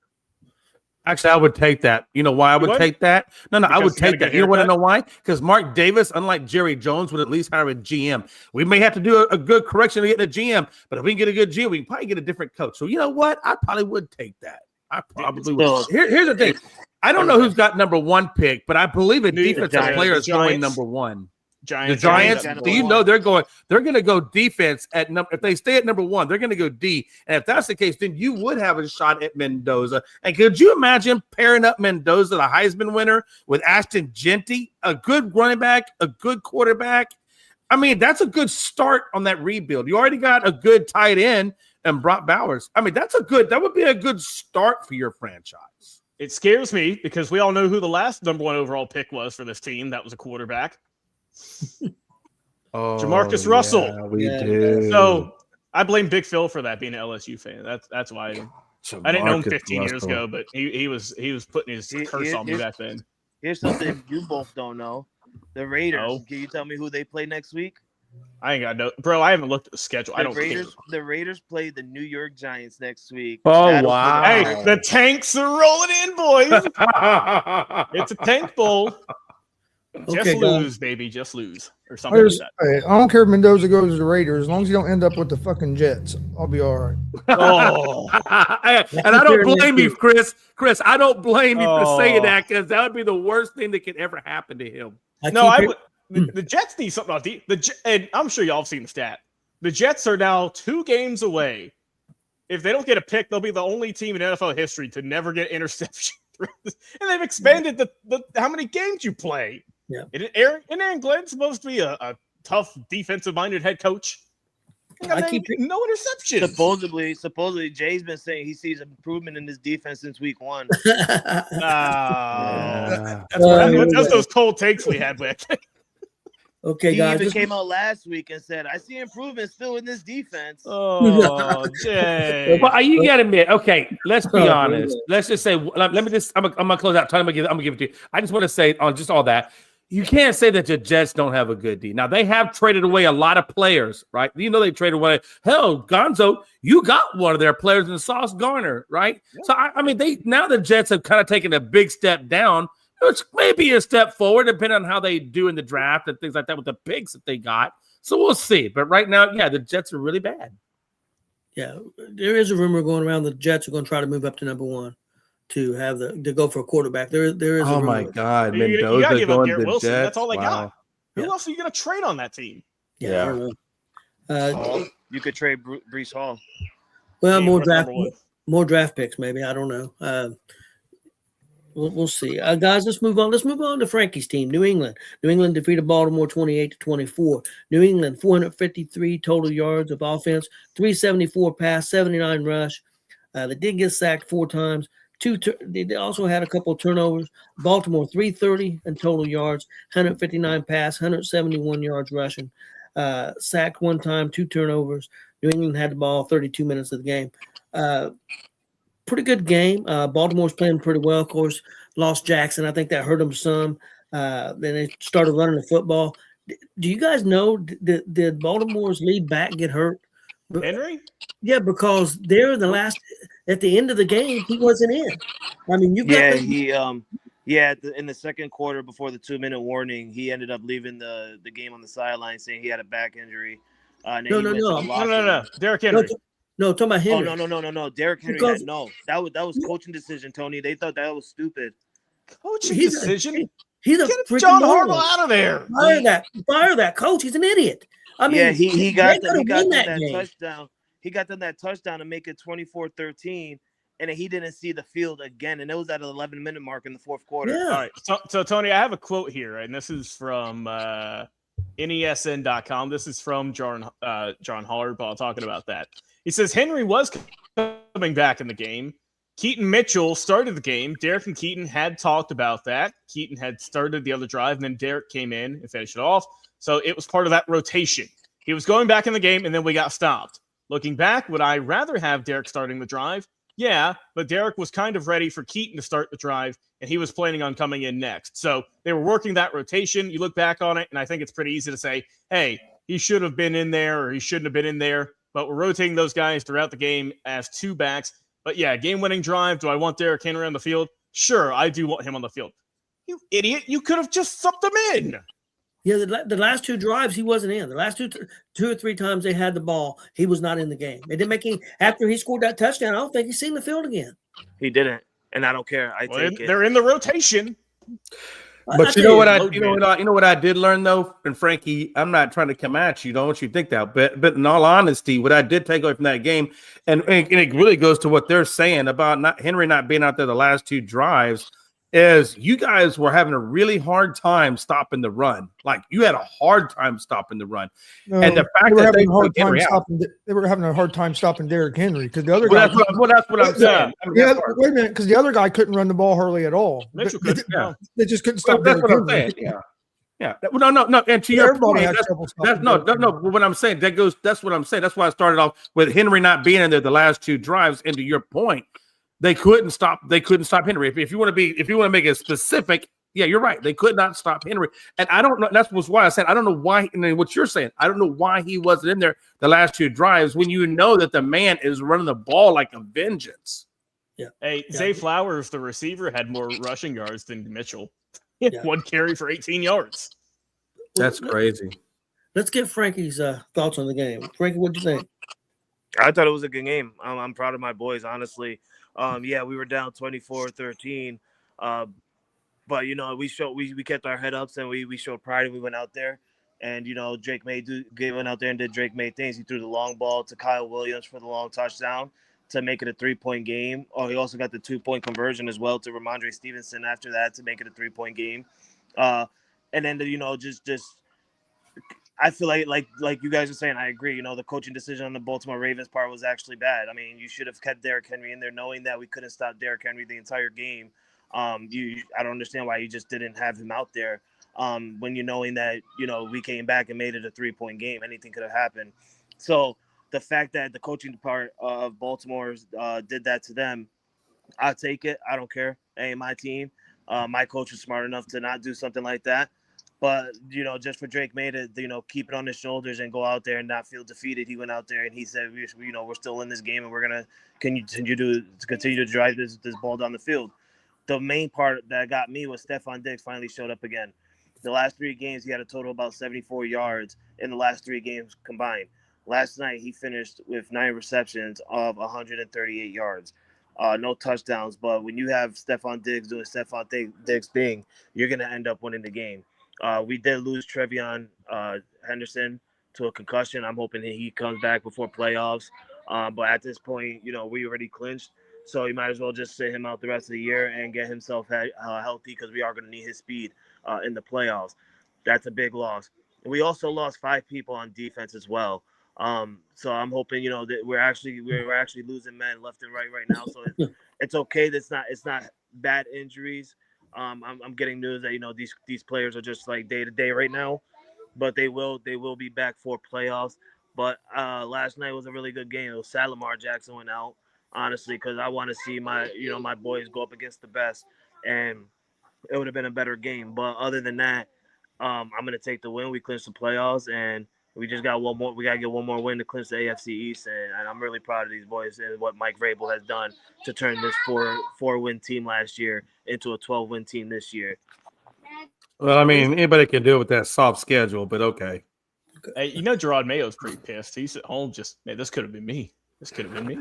Actually, I would take that. You know why I would take that? No, I would take that. You want to know why? Because Mark Davis, unlike Jerry Jones, would at least hire a GM. We may have to do a good correction to get the GM, but if we can get a good GM, we can probably get a different coach. So you know what? I probably would take that. I probably would. Here's the thing. I don't know who's got number 1 pick, but I believe a defensive player is going number 1. The Giants, do you know they're going to go defense at number, if they stay at number 1, they're going to go D. And if that's the case, then you would have a shot at Mendoza. And could you imagine pairing up Mendoza, the Heisman winner, with Ashton Genty, a good running back, a good quarterback? I mean, that's a good start on that rebuild. You already got a good tight end and Brock Bowers. I mean, that would be a good start for your franchise. It scares me because we all know who the last number 1 overall pick was for this team. That was a quarterback. Jamarcus Russell. Yeah, we do. So I blame Big Phil for that, being an LSU fan. That's why I didn't know him 15 years ago, but he was putting his curse on me back then. Here's something you both don't know. The Raiders. Oh. Can you tell me who they play next week? I ain't got no, bro. I haven't looked at the schedule. I don't care. The Raiders play the New York Giants next week. Oh, wow. Hey, the tanks are rolling in, boys. It's a tank bowl. Just lose, baby. Just lose. Or something like that. I don't care if Mendoza goes to the Raiders. As long as you don't end up with the fucking Jets, I'll be all right. Oh. And I don't blame you, Chris. Chris, I don't blame you for saying that because that would be the worst thing that could ever happen to him. I would. The Jets need something on and I'm sure y'all have seen the stat. The Jets are now 2 games away. If they don't get a pick, they'll be the only team in NFL history to never get interception. And they've expanded the how many games you play. Yeah. Aaron Glenn's supposed to be a tough defensive-minded head coach. No interceptions. Supposedly, Jay's been saying he sees improvement in his defense since week 1. That's those cold takes we had with. Okay, guys. He even came out last week and said, "I see improvement still in this defense." Oh, Jay. Well, you got to admit. Okay, let's be honest. Let's just say. Let me just. I'm gonna close out. I'm gonna give it to you. I just want to say on just all that. You can't say that the Jets don't have a good D. Now, they have traded away a lot of players, right? You know they traded away. Hell, Gonzo, you got one of their players in Sauce Gardner, right? Yeah. So, I mean, the Jets have kind of taken a big step down, which may be a step forward, depending on how they do in the draft and things like that with the picks that they got. So, we'll see. But right now, yeah, the Jets are really bad. Yeah, there is a rumor going around the Jets are going to try to move up to number 1. To go for a quarterback. There is. Oh my God, Mendoza you gotta give up going Garrett to Wilson. Jets. That's all they got. Who Yeah. else are you gonna trade on that team? Yeah. You could trade Breece Hall. Well, more draft picks, maybe. I don't know. We'll see. Guys, let's move on. Let's move on to Frankie's team, New England. New England defeated Baltimore 28-24. New England 453 total yards of offense, 374 pass, 79 rush. They did get sacked 4 times. They also had a couple of turnovers. Baltimore 330 in total yards, 159 pass, 171 yards rushing. Sacked 1 time, 2 turnovers. New England had the ball 32 minutes of the game. Pretty good game. Baltimore's playing pretty well. Of course, lost Jackson. I think that hurt them some. Then they started running the football. Do you guys know, did Baltimore's lead back get hurt? Henry? Yeah, because at the end of the game, he wasn't in. I mean, in the second quarter before the 2-minute warning, he ended up leaving the game on the sideline saying he had a back injury. No. Derrick Henry. No, talking about Henry. Oh, no. Derrick Henry that was coaching decision, Tony. They thought that was stupid. Coaching decision? He's a Get John Harbaugh out of there. Fire that coach. He's an idiot. I mean, he got that touchdown. He got them that touchdown to make it 24-13, and then he didn't see the field again, and it was at an 11-minute mark in the fourth quarter. Yeah. All right. So Tony, I have a quote here, and this is from ESEN.com. This is from John Harbaugh talking about that. He says Henry was coming back in the game. Keaton Mitchell started the game. Derek and Keaton had talked about that. Keaton had started the other drive, and then Derek came in and finished it off. So it was part of that rotation. He was going back in the game, and then we got stopped. Looking back, would I rather have Derek starting the drive? Yeah, but Derek was kind of ready for Keaton to start the drive, and he was planning on coming in next. So they were working that rotation. You look back on it, and I think it's pretty easy to say, hey, he should have been in there or he shouldn't have been in there. But we're rotating those guys throughout the game as two backs. But yeah, game-winning drive. Do I want Derrick Henry on the field? Sure, I do want him on the field. You idiot. You could have just subbed him in. Yeah, the last two drives, he wasn't in. The last two or three times they had the ball, he was not in the game. It didn't make any – after he scored that touchdown, I don't think he's seen the field again. He didn't, and I don't care. I take it. They're in the rotation. But you know what I did learn though, and Frankie, I'm not trying to come at you. Don't want you to think that, but in all honesty, what I did take away from that game, and it really goes to what they're saying about Henry not being out there the last two drives, is you guys were having a really hard time stopping the run. Like you had a hard time stopping the run, and the fact that they were having a hard time stopping Derrick Henry because the other guy. That's what I'm saying. Wait a minute, because the other guy couldn't run the ball hardly at all. Mitchell could. They just couldn't stop. That's Derrick what I'm Henry. saying. Yeah. No. And to your point, no. What I'm saying, that's what I'm saying. That's why I started off with Henry not being in there the last two drives. And to your point, they couldn't stop Henry. If you want to make it specific, yeah, you're right. They could not stop Henry. And I don't know. That's why I said I don't know why. And what you're saying, I don't know why he wasn't in there the last two drives when you know that the man is running the ball like a vengeance. Yeah. Hey, Zay Flowers, the receiver, had more rushing yards than Mitchell. Yeah. One carry for 18 yards. That's crazy. Let's get Frankie's thoughts on the game. Frankie, what do you think? I thought it was a good game. I'm proud of my boys, honestly. Yeah, we were down 24-13, but we kept our head ups and we showed pride and we went out there. And Drake May went out there and did Drake May things. He threw the long ball to Kyle Williams for the long touchdown to make it a 3-point game. Oh, he also got the 2-point conversion as well to Ramondre Stevenson after that to make it a 3-point game. And then just I feel like you guys are saying, I agree. The coaching decision on the Baltimore Ravens part was actually bad. I mean, you should have kept Derrick Henry in there, knowing that we couldn't stop Derrick Henry the entire game. I don't understand why you just didn't have him out there when knowing that we came back and made it a 3-point game. Anything could have happened. So the fact that the coaching part of Baltimore did that to them, I take it. I don't care. It ain't my team. My coach was smart enough to not do something like that. But, just for Drake May to, keep it on his shoulders and go out there and not feel defeated, he went out there and he said, we're still in this game and we're going to continue to drive this ball down the field. The main part that got me was Stephon Diggs finally showed up again. The last 3 games, he had a total of about 74 yards in the last 3 games combined. Last night, he finished with 9 receptions of 138 yards. No touchdowns, but when you have Stephon Diggs doing Stephon Diggs thing, you're going to end up winning the game. We did lose Trevion Henderson to a concussion. I'm hoping that he comes back before playoffs. But at this point, we already clinched. So you might as well just sit him out the rest of the year and get himself healthy because we are going to need his speed in the playoffs. That's a big loss. We also lost 5 people on defense as well. So I'm hoping, that we're actually losing men left and right now. So it's okay. It's not bad injuries. I'm getting news that these players are just like day to day right now, but they will be back for playoffs. But last night was a really good game. It was sad Lamar Jackson went out, honestly, because I want to see my boys go up against the best, and it would have been a better game. But other than that, I'm gonna take the win. We clinched the playoffs, and we just got one more. We gotta get one more win to clinch the AFC East, and I'm really proud of these boys and what Mike Vrabel has done to turn this 4-win team last year into a 12-win team this year. Well, I mean, anybody can do it with that soft schedule, but okay. Hey, Gerard Mayo's pretty pissed. He's at home just, man, this could have been me. This could have been me.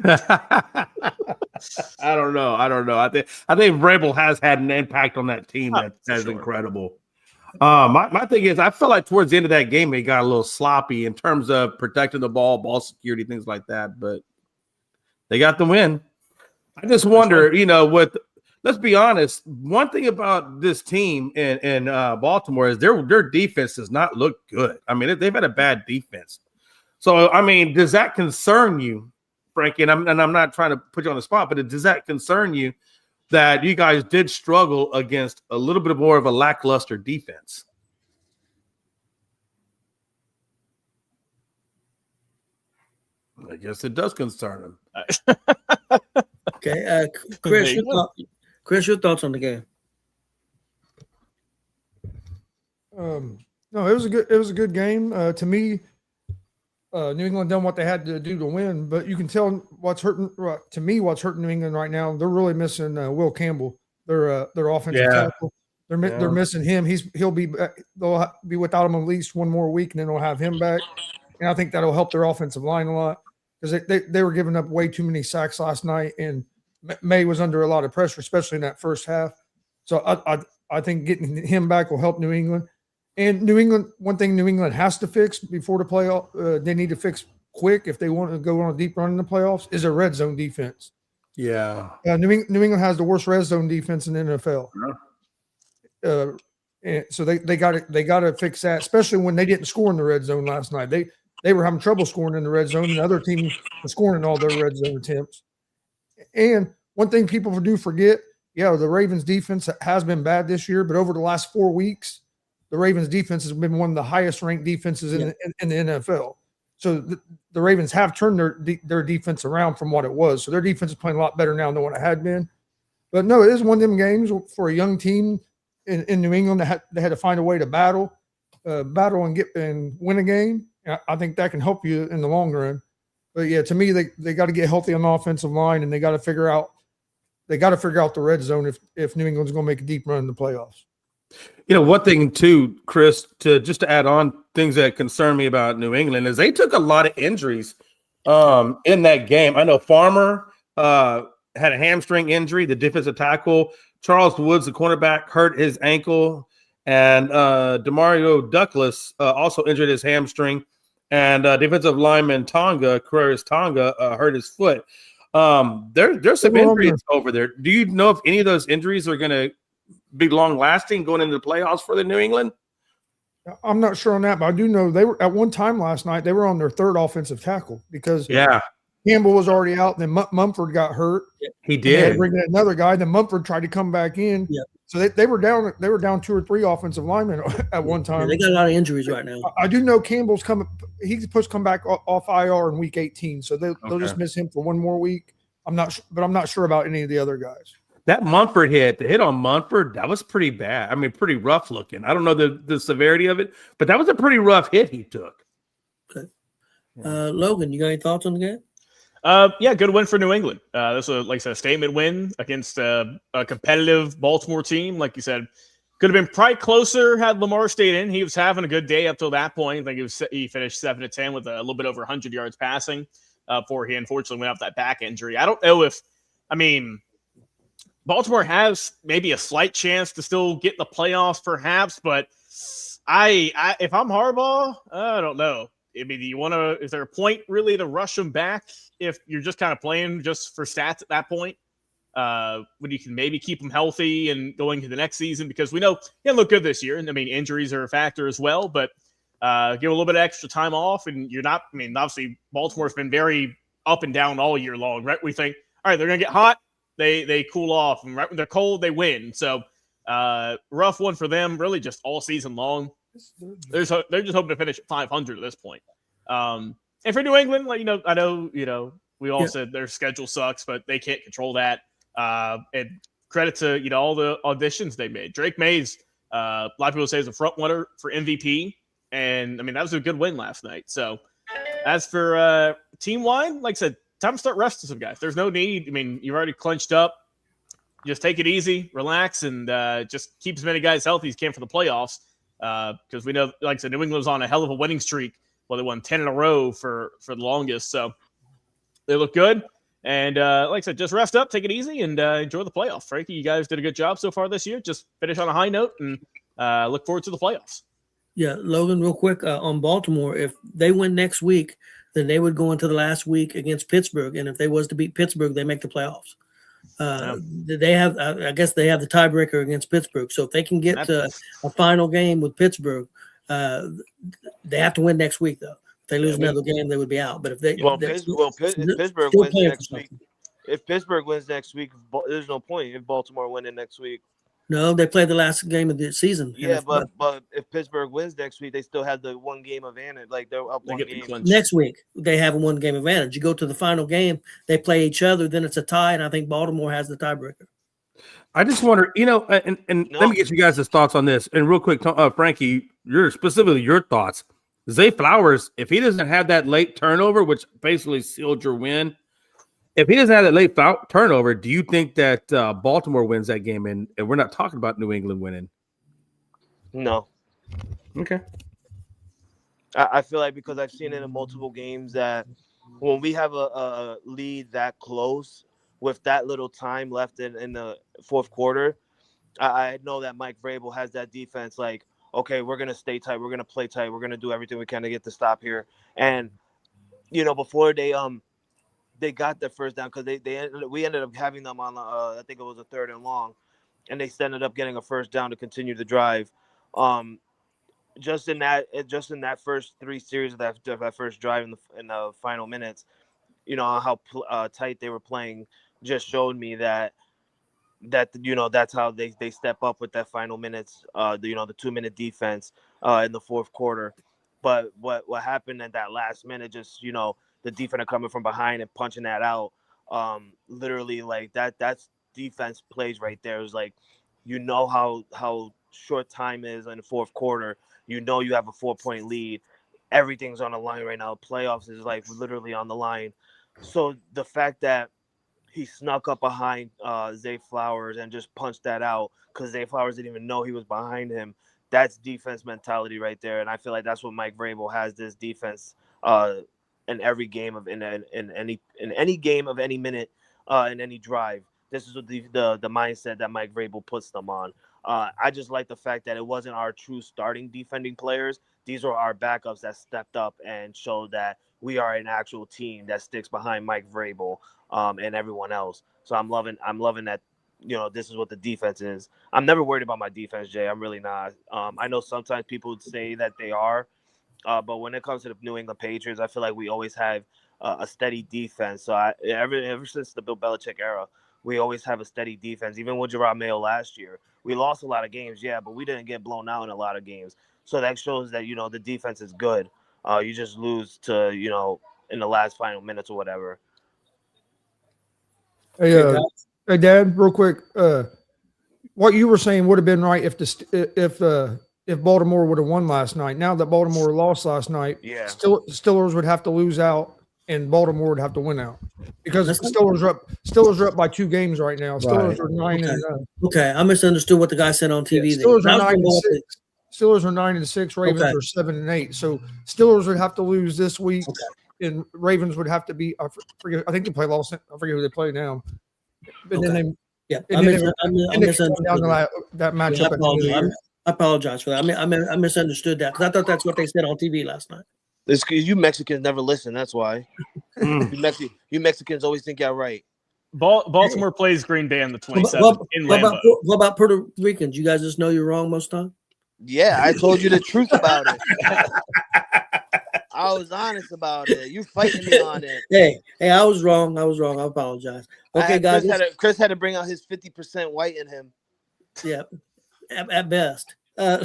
I don't know. I think Vrabel has had an impact on that team that's incredible. My thing is, I feel like towards the end of that game, they got a little sloppy in terms of protecting the ball security, things like that. But they got the win. I just wonder, let's be honest. One thing about this team in Baltimore is their defense does not look good. I mean, they've had a bad defense. So, I mean, does that concern you, Frankie? And I'm not trying to put you on the spot, but does that concern you that you guys did struggle against a little bit more of a lackluster defense? I guess it does concern him. Okay, Chris, your thoughts on the game? No, it was a good game. To me, New England done what they had to do to win, but you can tell what's hurting New England right now. They're really missing Will Campbell, their offensive tackle. They're missing him. They'll be without him at least one more week, and then they'll have him back. And I think that'll help their offensive line a lot because they were giving up way too many sacks last night, and May was under a lot of pressure, especially in that first half. So I think getting him back will help New England. And New England, one thing New England has to fix before the playoff, they need to fix quick if they want to go on a deep run in the playoffs, is a red zone defense. Yeah. New England has the worst red zone defense in the NFL. Yeah. And so they got to fix that, especially when they didn't score in the red zone last night. They were having trouble scoring in the red zone, and the other team was scoring in all their red zone attempts. And one thing people do forget, the Ravens defense has been bad this year, but over the last 4 weeks, the Ravens defense has been one of the highest ranked defenses in the NFL. So the Ravens have turned their defense around from what it was. So their defense is playing a lot better now than what it had been. But no, it is one of them games for a young team in New England that they had to find a way to battle and win a game. I think that can help you in the long run. But yeah, to me, they got to get healthy on the offensive line, and they got to figure out the red zone if New England's going to make a deep run in the playoffs. One thing too, Chris, to add on things that concern me about New England is they took a lot of injuries in that game. I know Farmer had a hamstring injury, the defensive tackle. Charles Woods, the cornerback, hurt his ankle, and Demario Douglas also injured his hamstring, and defensive lineman Carreras Tonga hurt his foot. There's some injuries over there. Do you know if any of those injuries are going to be long lasting going into the playoffs for the New England? I'm not sure on that, but I do know they were at one time last night. They were on their third offensive tackle because Campbell was already out. Then Mumford got hurt. He did. They had to bring in another guy. Then Mumford tried to come back in. Yeah. So they were down. They were down 2 or 3 offensive linemen at one time. Yeah, they got a lot of injuries right now. I do know Campbell's coming. He's supposed to come back off IR in week 18. So they'll just miss him for one more week. I'm not sure about any of the other guys. That Mumford the hit on Mumford, that was pretty bad. I mean, pretty rough looking. I don't know the severity of it, but that was a pretty rough hit he took. Okay. Logan, you got any thoughts on the game? Good win for New England. This was, like I said, a statement win against a competitive Baltimore team. Like you said, could have been probably closer had Lamar stayed in. He was having a good day up till that point. I think he finished 7 of 10 with a little bit over 100 yards passing before he unfortunately went off that back injury. I don't know Baltimore has maybe a slight chance to still get in the playoffs, perhaps, but if I'm Harbaugh, I don't know. I mean, is there a point really to rush them back if you're just kind of playing just for stats at that point? When you can maybe keep them healthy and going to the next season, because we know he didn't look good this year. And I mean, injuries are a factor as well, but give a little bit of extra time off and you're not, obviously Baltimore's been very up and down all year long, right? We think, all right, they're going to get hot. They cool off, and right when they're cold, they win. So rough one for them, really just all season long. They're just hoping to finish at 500 at this point. And for New England, I know we all said their schedule sucks, but they can't control that. And credit to all the auditions they made. Drake Mays, a lot of people say is a front runner for MVP, and that was a good win last night. So as for team wide, like I said, time to start resting some guys. There's no need. You've already clinched up. Just take it easy, relax, and just keep as many guys healthy as you can for the playoffs. Because we know, like I said, New England was on a hell of a winning streak. Well, they won 10 in a row for the longest. So they look good. And like I said, just rest up, take it easy, and enjoy the playoffs. Frankie, you guys did a good job so far this year. Just finish on a high note and look forward to the playoffs. Yeah, Logan, real quick on Baltimore, if they win next week, then they would go into the last week against Pittsburgh. And if they was to beat Pittsburgh, they make the playoffs. They have, I guess they have the tiebreaker against Pittsburgh. So if they can get to a final game with Pittsburgh, they have to win next week, though. If they lose another game, they would be out. But if Pittsburgh wins next week. If Pittsburgh wins next week, there's no point if Baltimore winning next week. No, they played the last game of the season. Yeah, but if Pittsburgh wins next week, they still have the 1 game advantage. Like they're up They 1 get the game. clinch. next week they have a 1 game advantage. You go to the final game, they play each other, then it's a tie, and I think Baltimore has the tiebreaker. I just wonder, and No. let me get you guys' thoughts on this. And real quick, Frankie, your thoughts. Zay Flowers, if he doesn't have that late turnover, which basically sealed your win, if he doesn't have that late turnover, do you think that Baltimore wins that game? And we're not talking about New England winning. No. Okay. I feel like because I've seen it in multiple games that when we have a lead that close with that little time left in the fourth quarter, I know that Mike Vrabel has that defense like, okay, we're going to stay tight. We're going to play tight. We're going to do everything we can to get the stop here. And, before they got their first down because we ended up having them on I think it was a 3rd and long, and they ended up getting a first down to continue the drive. Just in that first 3 series of that first drive in the final minutes, how tight they were playing just showed me that that's how they step up with that final minutes. The 2-minute defense in the fourth quarter. But what happened at that last minute, just the defender coming from behind and punching that out, literally like that's defense plays right there. It was like, how short time is in the fourth quarter. You have a 4-point lead. Everything's on the line right now. Playoffs is like literally on the line. So the fact that he snuck up behind Zay Flowers and just punched that out because Zay Flowers didn't even know he was behind him. That's defense mentality right there, and I feel like that's what Mike Vrabel has. This defense in every game in any game of any minute in any drive. This is what the mindset that Mike Vrabel puts them on. I just like the fact that it wasn't our true starting defending players. These are our backups that stepped up and showed that we are an actual team that sticks behind Mike Vrabel and everyone else. So I'm loving that. This is what the defense is. I'm never worried about my defense, Jay. I'm really not. I know sometimes people would say that they are, but when it comes to the New England Patriots, I feel like we always have a steady defense. So ever since the Bill Belichick era, we always have a steady defense. Even with Gerard Mayo last year, we lost a lot of games, yeah, but we didn't get blown out in a lot of games. So that shows that the defense is good. You just lose to in the last final minutes or whatever. Hey, Dad, real quick. What you were saying would have been right if Baltimore would have won last night. Now that Baltimore lost last night, Yeah. Steelers would have to lose out, and Baltimore would have to win out because the Steelers are up by 2 games right now. Steelers are 9-0. Okay, I misunderstood what the guy said on TV. Steelers are 9-6. Steelers are 9-6. Ravens are 7-8. So Steelers would have to lose this week, and Ravens would have to be. I think they play Los. I forget who they play now. But then I misunderstood that matchup. I apologize for that. I misunderstood that because I thought that's what they said on TV last night. It's because you Mexicans never listen. That's why. You Mexicans always think you're right. Baltimore plays Green Bay on the 27th in Lambeau. What about Puerto Ricans? You guys just know you're wrong most time? Yeah, I told you the truth about it. I was honest about it. You fighting me on it. Hey, I was wrong. I apologize. Okay, guys. Chris had to bring out his 50% white in him. Yeah, at best. You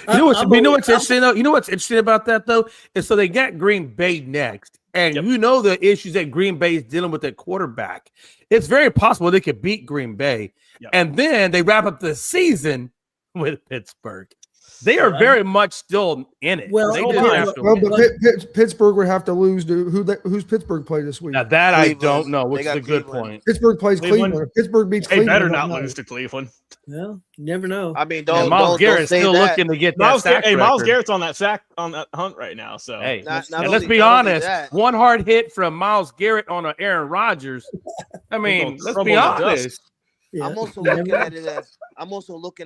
know what's interesting though? You know what's interesting about that though is so they got Green Bay next, and the issues that Green Bay is dealing with at quarterback. It's very possible they could beat Green Bay, and then they wrap up the season with Pittsburgh. They are very much still in it. Well, Pittsburgh would have to lose to who's Pittsburgh play this week? Now that Cleveland. I don't know, which is a good point. Pittsburgh plays Cleveland. If Pittsburgh beats Cleveland. They better not lose to Cleveland. Well, you never know. I mean, Miles Garrett's still looking to get that sack record. Miles Garrett's on that hunt right now. So let's be honest. One hard hit from Miles Garrett on an Aaron Rodgers. I mean, let's be honest. Yeah. I'm also looking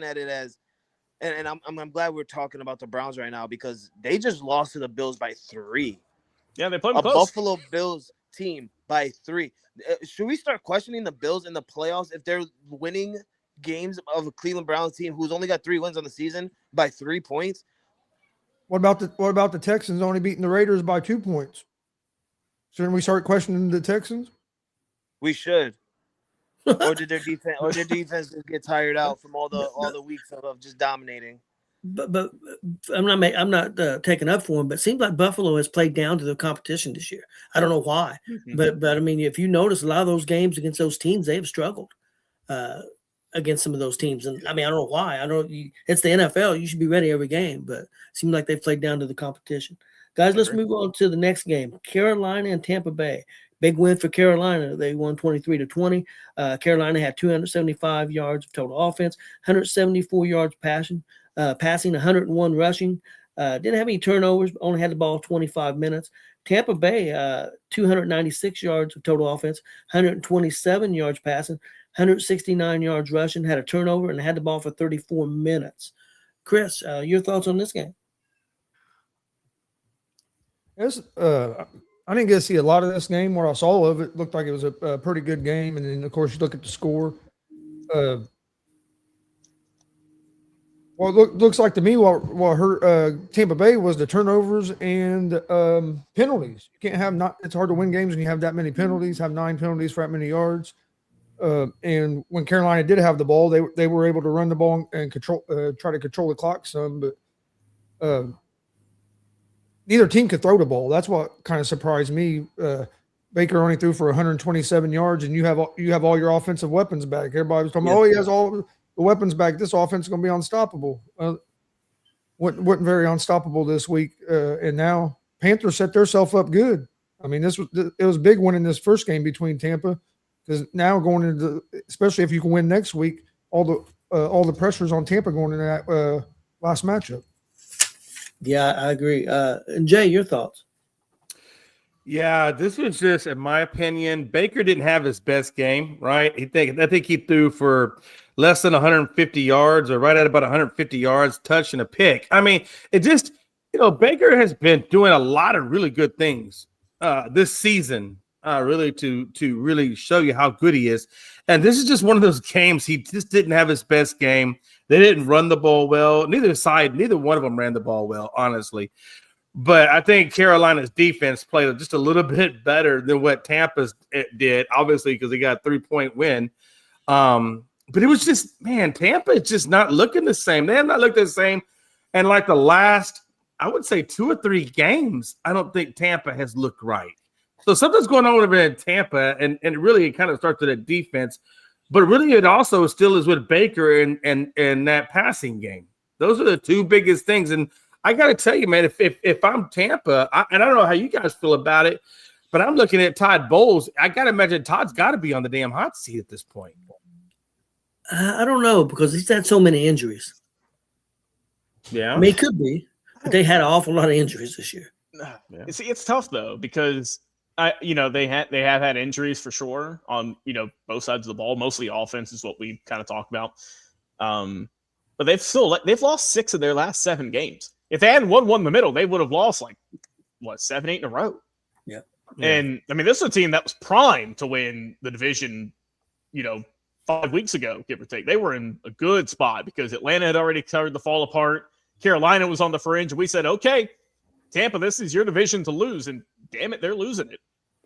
at it as. And I'm glad we're talking about the Browns right now because they just lost to the Bills by 3. Yeah, they played a close. Buffalo Bills team by 3. Should we start questioning the Bills in the playoffs if they're winning games of a Cleveland Browns team who's only got 3 wins on the season by 3 points? What about the Texans only beating the Raiders by 2 points? Shouldn't we start questioning the Texans? We should. or did their defense just get tired out from all the weeks of just dominating? But I'm not taking up for him, but it seems like Buffalo has played down to the competition this year. I don't know why, but I mean, if you notice a lot of those games against those teams, they have struggled against some of those teams. And I mean, I don't know why. It's the NFL. You should be ready every game, but it seems like they've played down to the competition. Guys, let's move on to the next game. Carolina and Tampa Bay. Big win for Carolina. They won 23-20. Carolina had 275 yards of total offense, 174 yards passing, 101 rushing. Didn't have any turnovers, only had the ball 25 minutes. Tampa Bay, 296 yards of total offense, 127 yards passing, 169 yards rushing, had a turnover, and had the ball for 34 minutes. Chris, your thoughts on this game? I didn't get to see a lot of this game. Where I saw all of it, looked like it was a pretty good game. And then, of course, you look at the score. Looks like to me what hurt Tampa Bay was the turnovers and penalties. You can't have it's hard to win games when you have that many penalties. Have 9 penalties for that many yards. And when Carolina did have the ball, they were able to run the ball and try to control the clock some, but neither team could throw the ball. That's what kind of surprised me. Baker only threw for 127 yards, and you have all your offensive weapons back. Everybody was talking, he has all the weapons back. This offense is going to be unstoppable. Wasn't very unstoppable this week, and now Panthers set themselves up good. I mean, it was a big one in this first game between Tampa, because now going into, especially if you can win next week, all the pressures on Tampa going into that last matchup. Yeah, I agree. And Jay, your thoughts? Yeah, this was just, in my opinion, Baker didn't have his best game, right? I think he threw for less than 150 yards, or right at about 150 yards, touch and a pick. I mean, it just, Baker has been doing a lot of really good things this season, really to really show you how good he is. And this is just one of those games he just didn't have his best game. They didn't run the ball well. Neither one of them ran the ball well, honestly. But I think Carolina's defense played just a little bit better than what Tampa's did, obviously, because they got a 3-point win. But it was just, man, Tampa is just not looking the same. They have not looked the same. And like the last, I would say 2 or 3 games, I don't think Tampa has looked right. So something's going on over in Tampa, and really it kind of starts with that defense. But really it also still is with Baker and that passing game. Those are the 2 biggest things. And I got to tell you, man, if I'm Tampa, and I don't know how you guys feel about it, but I'm looking at Todd Bowles. I got to imagine Todd's got to be on the damn hot seat at this point. I don't know, because he's had so many injuries. Yeah. I mean, it could be, but they had an awful lot of injuries this year. Yeah. See, it's tough, though, because they have had injuries for sure on, both sides of the ball. Mostly offense is what we kind of talk about. But they've lost 6 of their last 7 games. If they hadn't won in the middle, they would have lost 7, 8 in a row. Yeah. And I mean, this is a team that was primed to win the division, 5 weeks ago, give or take. They were in a good spot because Atlanta had already started to fall apart. Carolina was on the fringe, and we said, okay, Tampa, this is your division to lose, and damn it, they're losing it.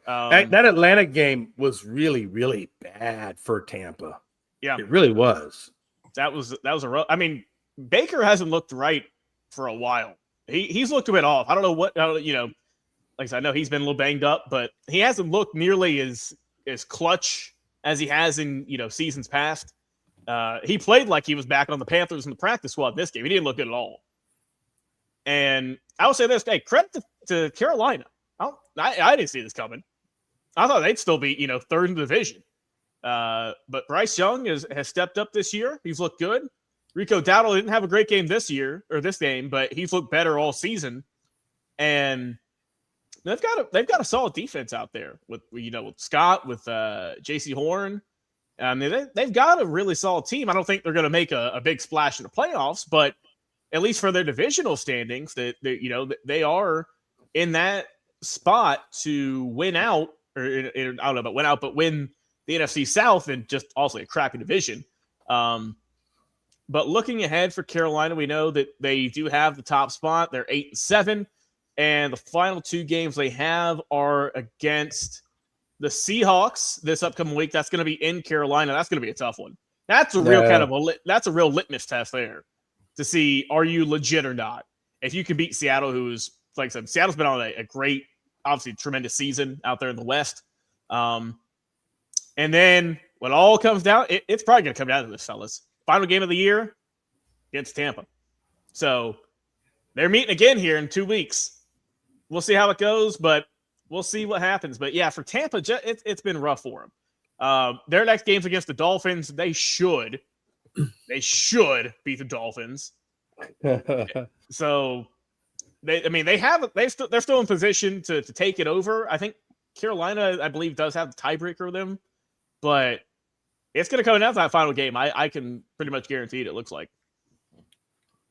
That Atlanta game was really, really bad for Tampa. Yeah, it really was. That was a rough. I mean, Baker hasn't looked right for a while. He's looked a bit off. I don't know what, like I said, I know he's been a little banged up, but he hasn't looked nearly as clutch as he has in seasons past. He played like he was back on the Panthers in the practice squad in this game. He didn't look good at all. And I will say this: hey, credit to Carolina. I didn't see this coming. I thought they'd still be, 3rd in the division. But Bryce Young has stepped up this year. He's looked good. Rico Dowdle didn't have a great game this game, but he's looked better all season. And they've got a solid defense out there with Scott, with J.C. Horn. I mean, they've got a really solid team. I don't think they're going to make a big splash in the playoffs, but at least for their divisional standings, they are in that spot to win out, or I don't know about win out, but win the NFC South, and just also a crappy division. But looking ahead for Carolina, we know that they do have the top spot. They're 8-7, and the final 2 games they have are against the Seahawks this upcoming week. That's going to be in Carolina. That's going to be a tough one. That's a real kind of that's a real litmus test there to see, are you legit or not? If you can beat Seattle, who's, like I said, Seattle's been on a great, obviously tremendous season out there in the West. And then when all comes down, it's probably going to come down to this, fellas. Final game of the year against Tampa. So they're meeting again here in 2 weeks. We'll see how it goes, but we'll see what happens. But yeah, for Tampa, it's been rough for them. Their next game's against the Dolphins. They should beat the Dolphins. So they're still in position to take it over. I think Carolina, I believe, does have the tiebreaker with them, but it's going to come down to that final game. I can pretty much guarantee it. It looks like.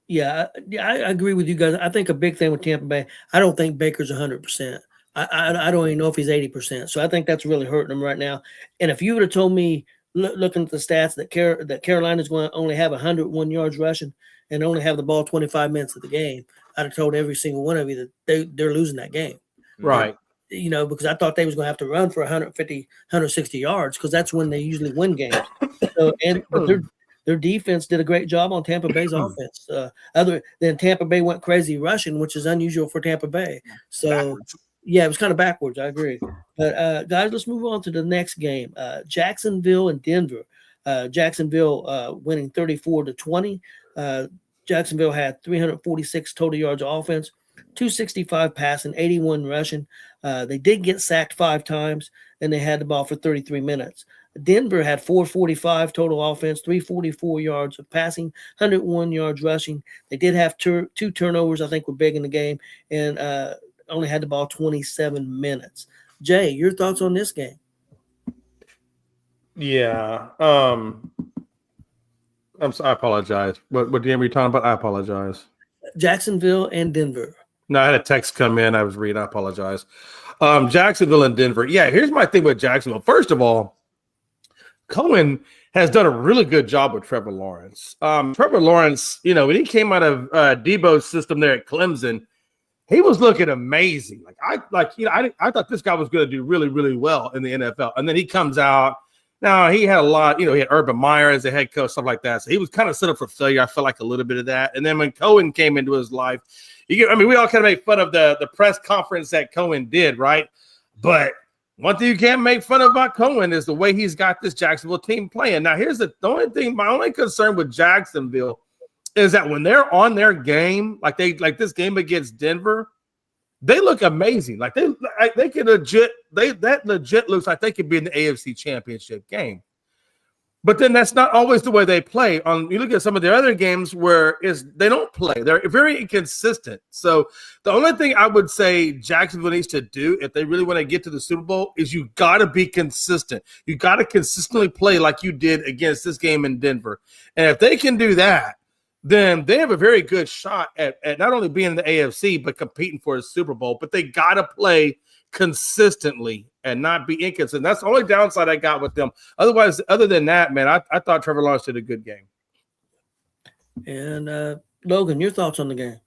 Yeah, I agree with you guys. I think a big thing with Tampa Bay, I don't think Baker's 100%. I don't even know if he's 80%. So I think that's really hurting him right now. And if you would have told me, looking at the stats, that Carolina's going to only have 101 yards rushing and only have the ball 25 minutes of the game, I'd have told every single one of you that they're losing that game. Right. And, because I thought they was going to have to run for 150, 160 yards because that's when they usually win games. So, but their defense did a great job on Tampa Bay's offense. Other than Tampa Bay went crazy rushing, which is unusual for Tampa Bay. So, yeah, it was kind of backwards. I agree. But, guys, let's move on to the next game. Jacksonville and Denver. Jacksonville winning 34-20. Jacksonville had 346 total yards of offense, 265 passing, 81 rushing. They did get sacked 5 times, and they had the ball for 33 minutes. Denver had 445 total offense, 344 yards of passing, 101 yards rushing. They did have 2 turnovers, I think, were big in the game, and only had the ball 27 minutes. Jay, your thoughts on this game? Yeah. I apologize. What game were you talking about? I apologize. Jacksonville and Denver. No, I had a text come in. I was reading. I apologize. Jacksonville and Denver. Yeah, here's my thing with Jacksonville. First of all, Cohen has done a really good job with Trevor Lawrence. Trevor Lawrence, when he came out of Debo's system there at Clemson, he was looking amazing. I thought this guy was going to do really, really well in the NFL. And then he comes out. Now, he had a lot, he had Urban Meyer as a head coach, stuff like that. So he was kind of set up for failure. I felt like a little bit of that. And then when Cohen came into his life, we all kind of make fun of the press conference that Cohen did, right? But one thing you can't make fun of about Cohen is the way he's got this Jacksonville team playing. Now, here's the only thing, my only concern with Jacksonville is that when they're on their game, like this game against Denver, they look amazing. Like they could legit looks like they could be in the AFC Championship game. But then that's not always the way they play. You look at some of the other games where they don't play. They're very inconsistent. So the only thing I would say Jacksonville needs to do if they really want to get to the Super Bowl is you got to be consistent. You got to consistently play like you did against this game in Denver. And if they can do that, then they have a very good shot at not only being in the AFC, but competing for a Super Bowl. But they got to play consistently and not be inconsistent. That's the only downside I got with them. Otherwise, other than that, man, I thought Trevor Lawrence did a good game. And Logan, your thoughts on the game?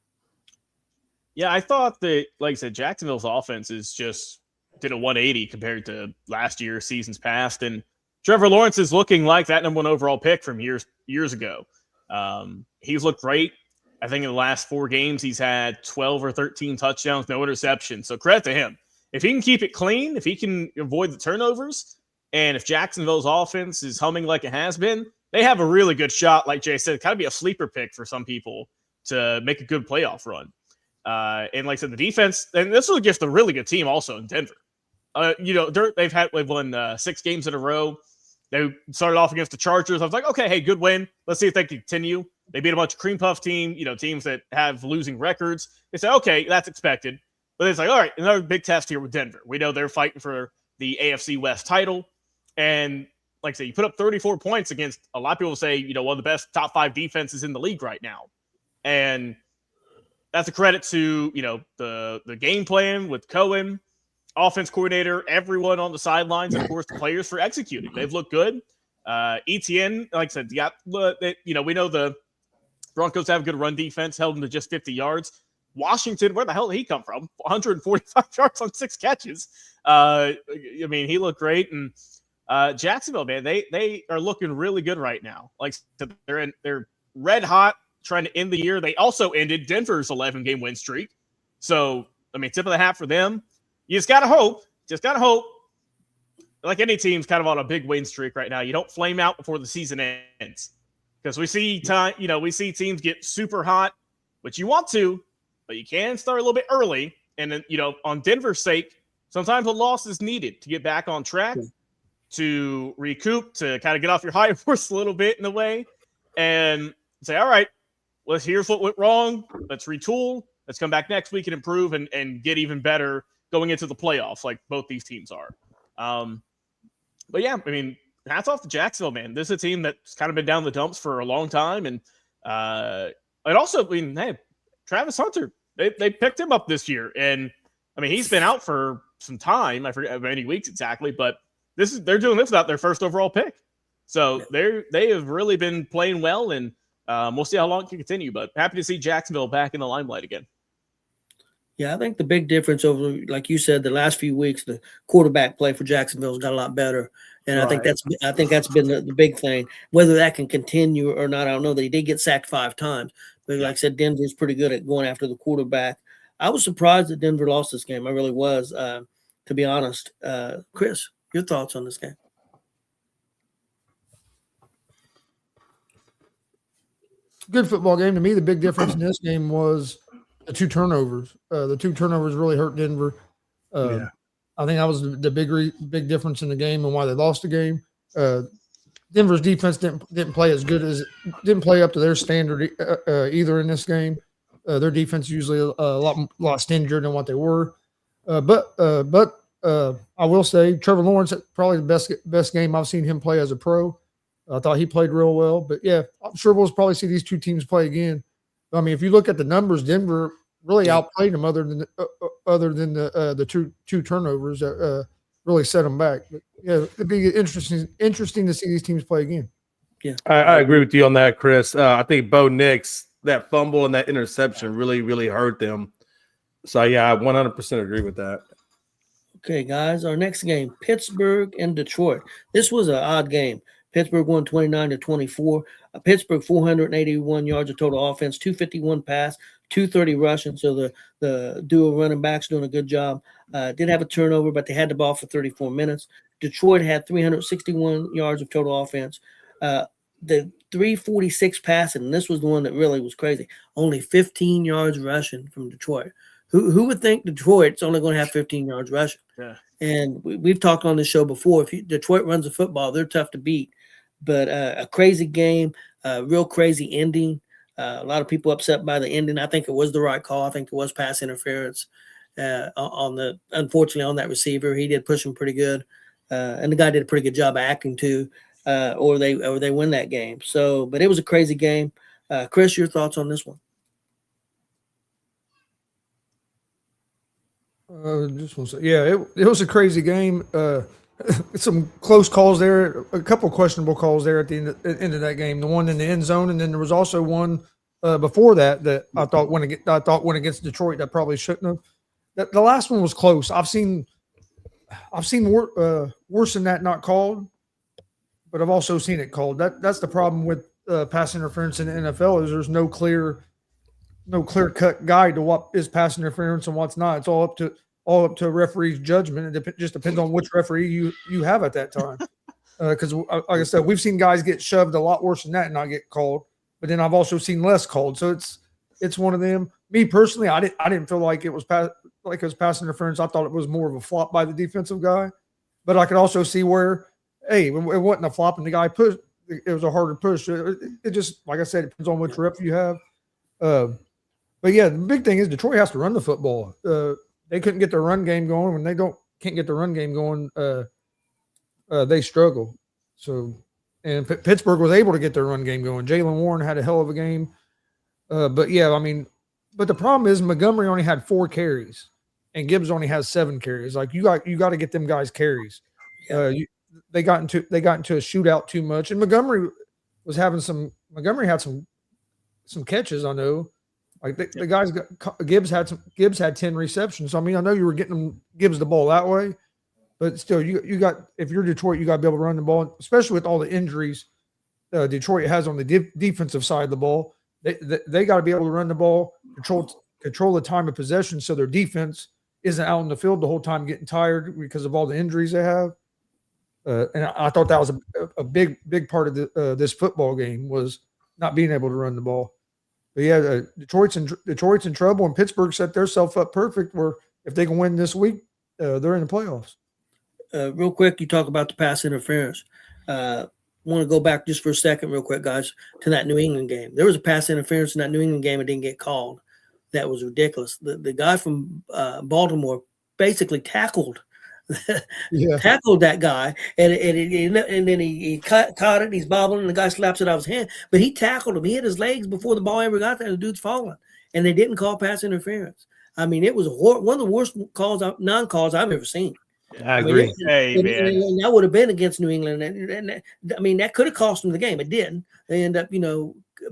Yeah, I thought that, like I said, Jacksonville's offense is just did a 180 compared to last year, seasons past. And Trevor Lawrence is looking like that number 1 overall pick from years ago. He's looked great. I think in the last 4 games, he's had 12 or 13 touchdowns, no interceptions. So credit to him. If he can keep it clean, if he can avoid the turnovers, and if Jacksonville's offense is humming like it has been, they have a really good shot, like Jay said, kind of be a sleeper pick for some people to make a good playoff run. And like I said, the defense, and this was just a really good team also in Denver. They've won 6 games in a row. They started off against the Chargers. I was like, okay, hey, good win. Let's see if they can continue. They beat a bunch of cream puff teams that have losing records. They say, okay, that's expected. But it's like, all right, another big test here with Denver. We know they're fighting for the AFC West title. And like I said, you put up 34 points against a lot of people say, one of the best top 5 defenses in the league right now. And that's a credit to, the game plan with Cohen, offense coordinator, everyone on the sidelines, and of course the players for executing. They've looked good. ETN, like I said, we know the Broncos have a good run defense, held them to just 50 yards. Washington, where the hell did he come from? 145 yards on 6 catches. I mean, he looked great. And Jacksonville, man, they are looking really good right now. Like they're red hot, trying to end the year. They also ended Denver's 11-game win streak. So, I mean, tip of the hat for them. You just gotta hope. Like any team's kind of on a big win streak right now. You don't flame out before the season ends, because we see teams get super hot, which you want to, but you can start a little bit early. And then, on Denver's sake, sometimes a loss is needed to get back on track, to recoup, to kind of get off your high horse a little bit in a way, and say, all right, here's what went wrong. Let's retool. Let's come back next week and improve and get even better going into the playoffs, like both these teams are. But yeah, I mean, hats off to Jacksonville, man. This is a team that's kind of been down the dumps for a long time. And also, I mean, hey, Travis Hunter, they picked him up this year. And I mean, he's been out for some time. I forget how many weeks exactly, but they're doing this without their first overall pick. So they have really been playing well, and we'll see how long it can continue. But happy to see Jacksonville back in the limelight again. Yeah, I think the big difference over, like you said, the last few weeks, the quarterback play for Jacksonville's got a lot better, and I think that's been the big thing. Whether that can continue or not, I don't know. They did get sacked 5 times, but like I said, Denver's pretty good at going after the quarterback. I was surprised that Denver lost this game. I really was, to be honest. Chris, your thoughts on this game? Good football game to me. The big difference in this game was the 2 turnovers. The 2 turnovers really hurt Denver. I think that was the big difference in the game and why they lost the game. Denver's defense didn't play didn't play up to their standard either in this game. Their defense usually a lot stingier than what they were. But I will say Trevor Lawrence, probably the best game I've seen him play as a pro. I thought he played real well. But yeah, I'm sure we'll probably see these 2 teams play again. I mean, if you look at the numbers, Denver really outplayed them, other than the two turnovers that really set them back. But yeah, it'd be interesting to see these teams play again. Yeah, I agree with you on that, Chris. I think Bo Nix, that fumble and that interception really, really hurt them. So yeah, I 100% agree with that. Okay, guys, our next game, Pittsburgh and Detroit. This was an odd game. Pittsburgh won 29-24. Pittsburgh 481 yards of total offense, 251 pass, 230 rushing. So the dual running backs doing a good job. Did have a turnover, but they had the ball for 34 minutes. Detroit had 361 yards of total offense. The 346 passing, and this was the one that really was crazy. Only 15 yards rushing from Detroit. Who would think Detroit's only going to have 15 yards rushing? Yeah. And we've talked on this show before. If Detroit runs the football, they're tough to beat. But a crazy game, real crazy ending. A lot of people upset by the ending. I think it was the right call. I think it was pass interference unfortunately on that receiver. He did push him pretty good, and the guy did a pretty good job of acting too. Or they win that game. So, but it was a crazy game. Chris, your thoughts on this one? It was a crazy game. Some close calls there, a couple questionable calls there at the end of that game. The one in the end zone, and then there was also one before that I thought went against Detroit that probably shouldn't have. The last one was close. I've seen worse than that not called, but I've also seen it called. That's the problem with pass interference in the NFL is there's no clear cut guide to what is pass interference and what's not. It's all up to a referee's judgment. It just depends on which referee you have at that time. Because like I said, we've seen guys get shoved a lot worse than that and not get called. But then I've also seen less called. So it's one of them. Me personally, I didn't feel like it was pass interference. I thought it was more of a flop by the defensive guy. But I could also see where, hey, it wasn't a flop and the guy pushed. It was a harder push. It just, like I said, it depends on which ref you have. But yeah, the big thing is Detroit has to run the football. They couldn't get their run game going. When they can't get the run game going, they struggle. So, and Pittsburgh was able to get their run game going. Jaylen Warren had a hell of a game. But yeah, I mean, but the problem is Montgomery only had 4 carries, and Gibbs only has 7 carries. Like you got to get them guys carries. They got into a shootout too much, and Montgomery had some catches, I know. Like the guys Gibbs had 10 receptions. I mean, I know you were getting Gibbs the ball that way, but still, you got, if you're Detroit, you got to be able to run the ball, especially with all the injuries Detroit has on the defensive side of the ball. They got to be able to run the ball, control the time of possession, so their defense isn't out in the field the whole time getting tired because of all the injuries they have. And I thought that was a big part of this football game was not being able to run the ball. But yeah, Detroit's in trouble, and Pittsburgh set themselves up perfect. Where if they can win this week, they're in the playoffs. Real quick, you talk about the pass interference. I want to go back just for a second, real quick, guys, to that New England game. There was a pass interference in that New England game that didn't get called. That was ridiculous. The guy from Baltimore basically tackled that guy, and then he caught it. He's bobbling, and the guy slaps it out of his hand. But he tackled him. He hit his legs before the ball ever got there. The dude's falling, and they didn't call pass interference. I mean, it was one of the worst non-calls I've ever seen. I agree. Man. And that would have been against New England, and I mean that could have cost them the game. It didn't. They end up,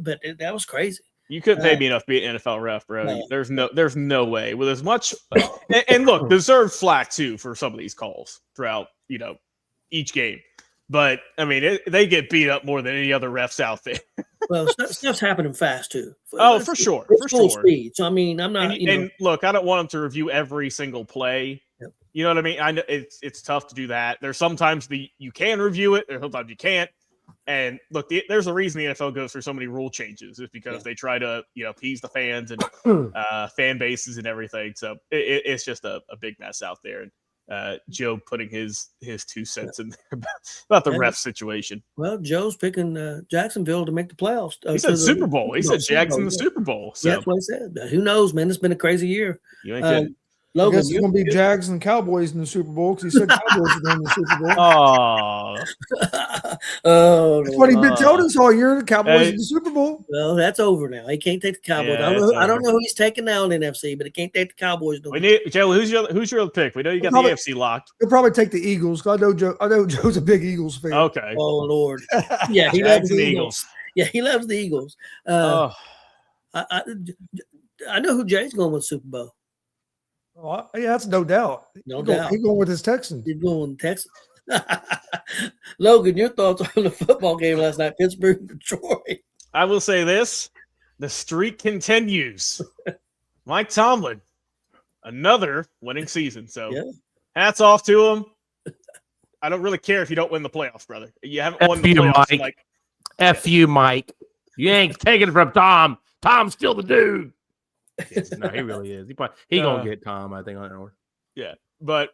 but that was crazy. You couldn't pay me enough to be an NFL ref, bro. No. There's no way with as much. And look, deserved flack too for some of these calls throughout, each game. But I mean, they get beat up more than any other refs out there. Well, stuff's happening fast too. Oh, for sure, it's full speed. So I mean, I'm not. And look, I don't want them to review every single play. Yep. You know what I mean? I know it's tough to do that. There's sometimes you can review it. There's sometimes you can't. And look, there's a reason the NFL goes through so many rule changes. It's because they try to, appease the fans and fan bases and everything. So it's just a big mess out there. And Joe putting his 2 cents in there about the ref situation. Well, Joe's picking Jacksonville to make the playoffs. He said Super Bowl. He said Jags in the Super Bowl. So. Yeah, that's what he said. Who knows, man? It's been a crazy year. You ain't kidding. Logan, I guess it's going to be Jags and Cowboys in the Super Bowl because he said Cowboys are going to the Super Bowl. Oh, that's what he's been telling us all year. The Cowboys in the Super Bowl. Well, that's over now. He can't take the Cowboys. Yeah, I don't know who he's taking now in the NFC, but he can't take the Cowboys. Joe, who's your other pick? We know you got the AFC locked. He'll probably take the Eagles. I know Joe's a big Eagles fan. Okay. Oh Lord. Yeah, he loves the Eagles. Yeah, he loves the Eagles. I know who Jay's going with Super Bowl. Oh, yeah, that's no doubt. No doubt. He's going with his Texans. He's going with Texans. Logan, your thoughts on the football game last night, Pittsburgh, Detroit? I will say this: the streak continues. Mike Tomlin, another winning season. So, hats off to him. I don't really care if you don't win the playoffs, brother. You haven't won the playoffs. Mike. F you, Mike. You ain't taking it from Tom. Tom's still the dude. No, he really is. He gonna get Tom, I think, on that one. Yeah, but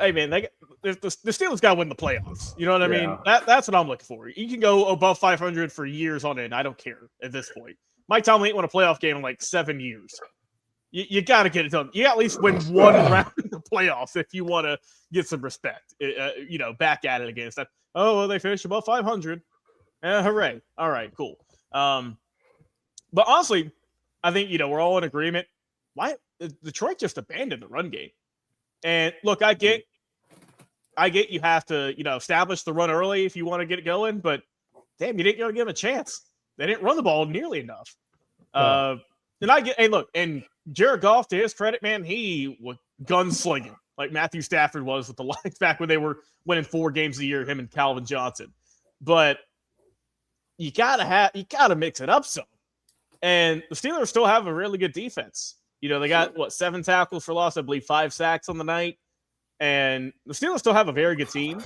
hey, man, the Steelers got to win the playoffs. You know what I mean? That's what I'm looking for. You can go above 500 for years on end. I don't care at this point. Mike Tomlin ain't won a playoff game in like 7 years. You got to get it done. You got to at least win one round in the playoffs if you want to get some respect. Back at it against that. Oh, well, they finished above 500. Hooray! All right, cool. But honestly, I think, we're all in agreement. Why Detroit just abandoned the run game? And look, I get you have to, establish the run early if you want to get it going, but damn, you didn't give them a chance. They didn't run the ball nearly enough. And Jared Goff, to his credit, man, he was gunslinging like Matthew Stafford was with the Lions back when they were winning 4 games a year, him and Calvin Johnson. But you gotta mix it up some. And the Steelers still have a really good defense. They got 7 tackles for loss, I believe 5 sacks on the night. And the Steelers still have a very good team.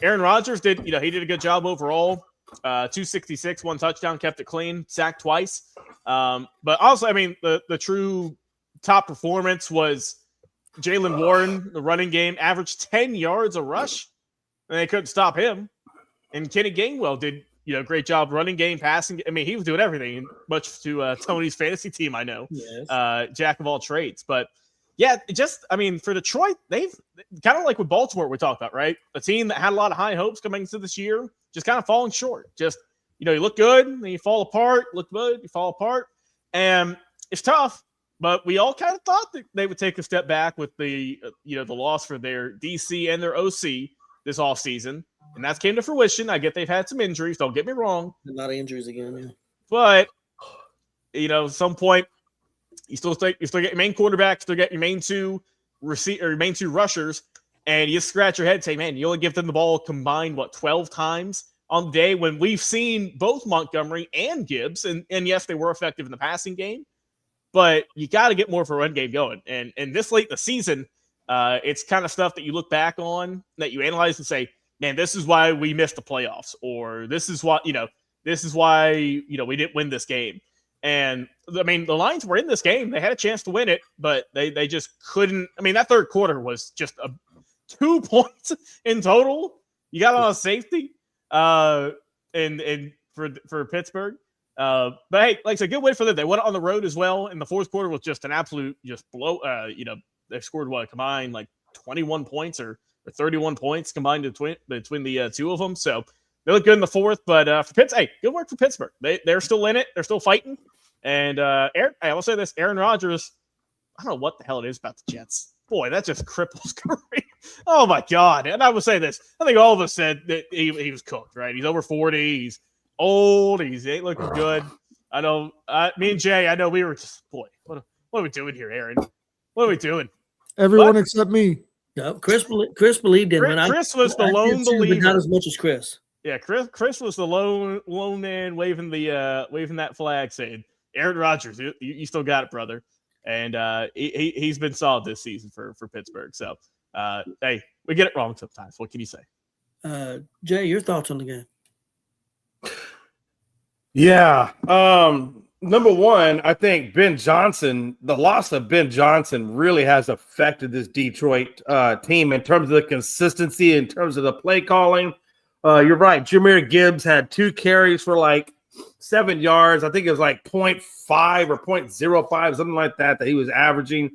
Aaron Rodgers he did a good job overall. 266, 1 touchdown, kept it clean, sacked twice. But also, I mean, the true top performance was Jaylen Warren, the running game, averaged 10 yards a rush, and they couldn't stop him. And Kenny Gainwell did great job running game, passing. I mean, he was doing everything, much to Tony's fantasy team, I know. Yes. Jack of all trades. But, yeah, for Detroit, they've kind of like with Baltimore we talked about, right? A team that had a lot of high hopes coming into this year, just kind of falling short. Just, you look good, then you fall apart. Look good, you fall apart. And it's tough, but we all kind of thought that they would take a step back with the loss for their DC and their OC this offseason. And that's came to fruition. I get they've had some injuries. Don't get me wrong. A lot of injuries again, yeah. But, at some point, You still get your main quarterback, still get your main two rushers, and you scratch your head and say, man, you only give them the ball combined 12 times on the day, when we've seen both Montgomery and Gibbs, and yes, they were effective in the passing game, but you got to get more of a run game going. And this late in the season, it's kind of stuff that you look back on, that you analyze and say, man, this is why we missed the playoffs, or this is why we didn't win this game. And I mean, the Lions were in this game; they had a chance to win it, but they just couldn't. I mean, that third quarter was just 2 points in total. You got on a safety, and for Pittsburgh. But hey, like it's a good win for them. They went on the road as well, and the fourth quarter was just an absolute blow. They scored combined 21 points or 31 points combined between the two of them. So they look good in the fourth. But for Pittsburgh, hey, good work for Pittsburgh. They're still in it. They're still fighting. And I will say this: Aaron Rodgers. I don't know what the hell it is about the Jets. Boy, that just cripples Curry. Oh my God! And I will say this: I think all of us said that he was cooked. Right? He's over 40. He's old. He ain't looking good. I know. Me and Jay. I know we were just what are we doing here, Aaron? What are we doing? Everyone except me. No, Chris believed in him. Chris was the lone believer, but not as much as Chris. Yeah, Chris was the lone man waving that flag, saying, "Aaron Rodgers, you still got it, brother." And he's been solid this season for Pittsburgh. So, hey, we get it wrong sometimes. What can you say? Jay, your thoughts on the game? Yeah. Number one, I think the loss of Ben Johnson really has affected this Detroit team in terms of the consistency, in terms of the play calling. You're right. Jahmyr Gibbs had 2 carries for 7 yards. I think it was 0.5 or 0.05, something like that he was averaging.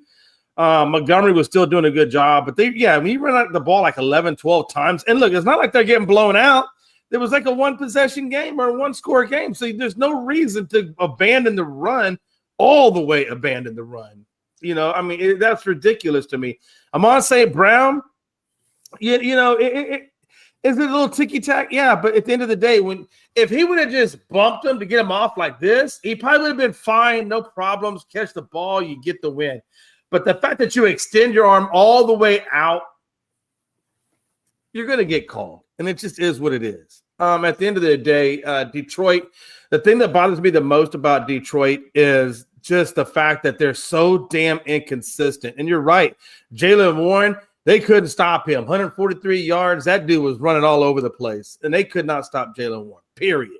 Montgomery was still doing a good job. But when you run out the ball 11, 12 times, and look, it's not like they're getting blown out. There was a 1-possession game or a 1-score game. So there's no reason to abandon the run, all the way abandon the run. That's ridiculous to me. Amon St. Brown, is it a little ticky-tack? Yeah, but at the end of the day, if he would have just bumped him to get him off like this, he probably would have been fine, no problems, catch the ball, you get the win. But the fact that you extend your arm all the way out, you're going to get called. And it just is what it is. At the end of the day, Detroit, the thing that bothers me the most about Detroit is just the fact that they're so damn inconsistent. And you're right. Jaylen Warren, they couldn't stop him. 143 yards. That dude was running all over the place. And they could not stop Jaylen Warren, period.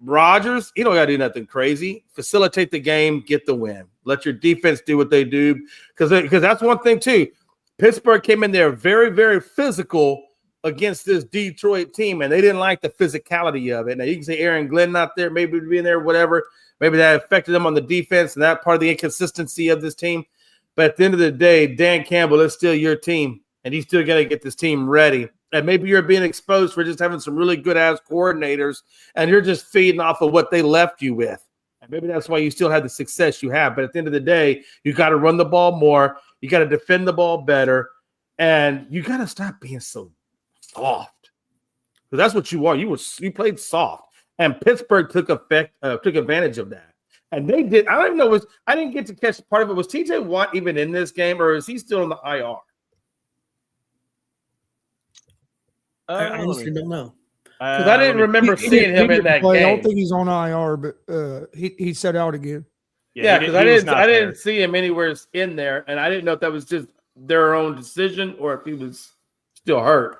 Rodgers, you don't got to do nothing crazy. Facilitate the game, get the win. Let your defense do what they do. Because that's one thing, too. Pittsburgh came in there very, very physical against this Detroit team, and they didn't like the physicality of it. Now, you can say Aaron Glenn not there, maybe being there, whatever. Maybe that affected them on the defense, and that part of the inconsistency of this team. But at the end of the day, Dan Campbell is still your team, and he's still going to get this team ready. And maybe you're being exposed for just having some really good-ass coordinators, and you're just feeding off of what they left you with. And maybe that's why you still have the success you have. But at the end of the day, you got to run the ball more. You got to defend the ball better, and you got to stop being so soft. Because that's what you are. You played soft, and Pittsburgh took advantage of that. And they did. I don't even know. I didn't get to catch part of it. Was T.J. Watt even in this game, or is he still on the IR? I honestly don't know. Because I didn't remember seeing him in that game. I don't think he's on IR, but he set out again. Yeah, because I didn't see him anywhere in there, and I didn't know if that was just their own decision or if he was still hurt.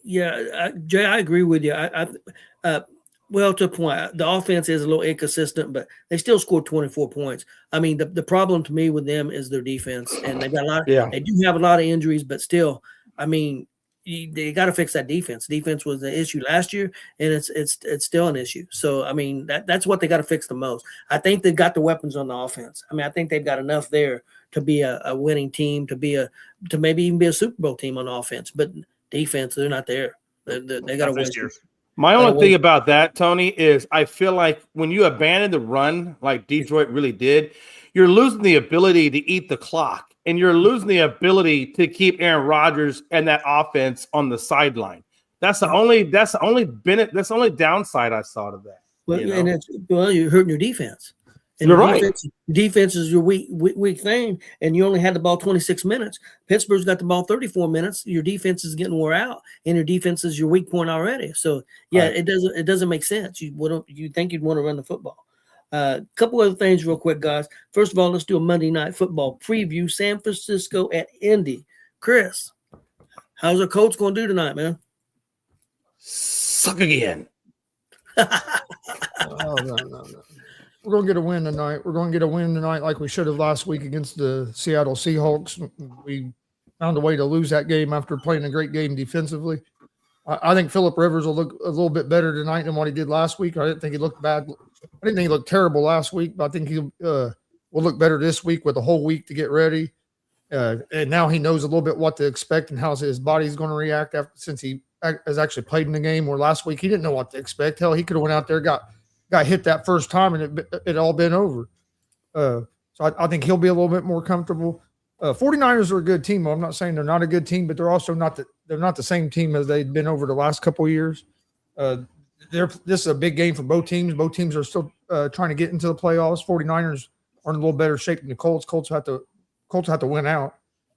Yeah, Jay, I agree with you. Well, to a point, the offense is a little inconsistent, but they still scored 24 points. I mean, the problem to me with them is their defense, and they got a lot. Yeah. They do have a lot of injuries, but still, I mean, they got to fix that defense. Defense was the issue last year, and it's still an issue. So, I mean, that's what they got to fix the most. I think they've got the weapons on the offense. I mean, I think they've got enough there to be a winning team, to maybe even be a Super Bowl team on offense. But defense, they're not there. They got to win. My only thing about that, Tony, is I feel like when you abandon the run like Detroit really did, you're losing the ability to eat the clock, and you're losing the ability to keep Aaron Rodgers and that offense on the sideline. That's the only downside I saw to that. Well, you're hurting your defense. And You're your right. defense is your weak thing, and you only had the ball 26 minutes. Pittsburgh's got the ball 34 minutes. Your defense is getting wore out, and your defense is your weak point already. So yeah, Right. it doesn't make sense. You think you'd want to run the football. A couple other things real quick, guys. First of all, let's do a Monday Night Football preview. San Francisco at Indy. Chris, how's our Colts going to do tonight, man? Suck again. Oh, no. We're going to get a win tonight. We're going to get a win tonight like we should have last week against the Seattle Seahawks. We found a way to lose that game after playing a great game defensively. I think Phillip Rivers will look a little bit better tonight than what he did last week. I didn't think he looked bad. I didn't think he looked terrible last week, but I think he will look better this week with a whole week to get ready. And now he knows a little bit what to expect and how his body's going to react since he has actually played in the game, where last week he didn't know what to expect. Hell, he could have went out there, got hit that first time, and it all been over. So I think he'll be a little bit more comfortable. 49ers are a good team. I'm not saying they're not a good team, but they're also not the same team as they've been over the last couple of years. This is a big game for both teams. Both teams are still trying to get into the playoffs. 49ers are in a little better shape than the Colts. Colts have to win out.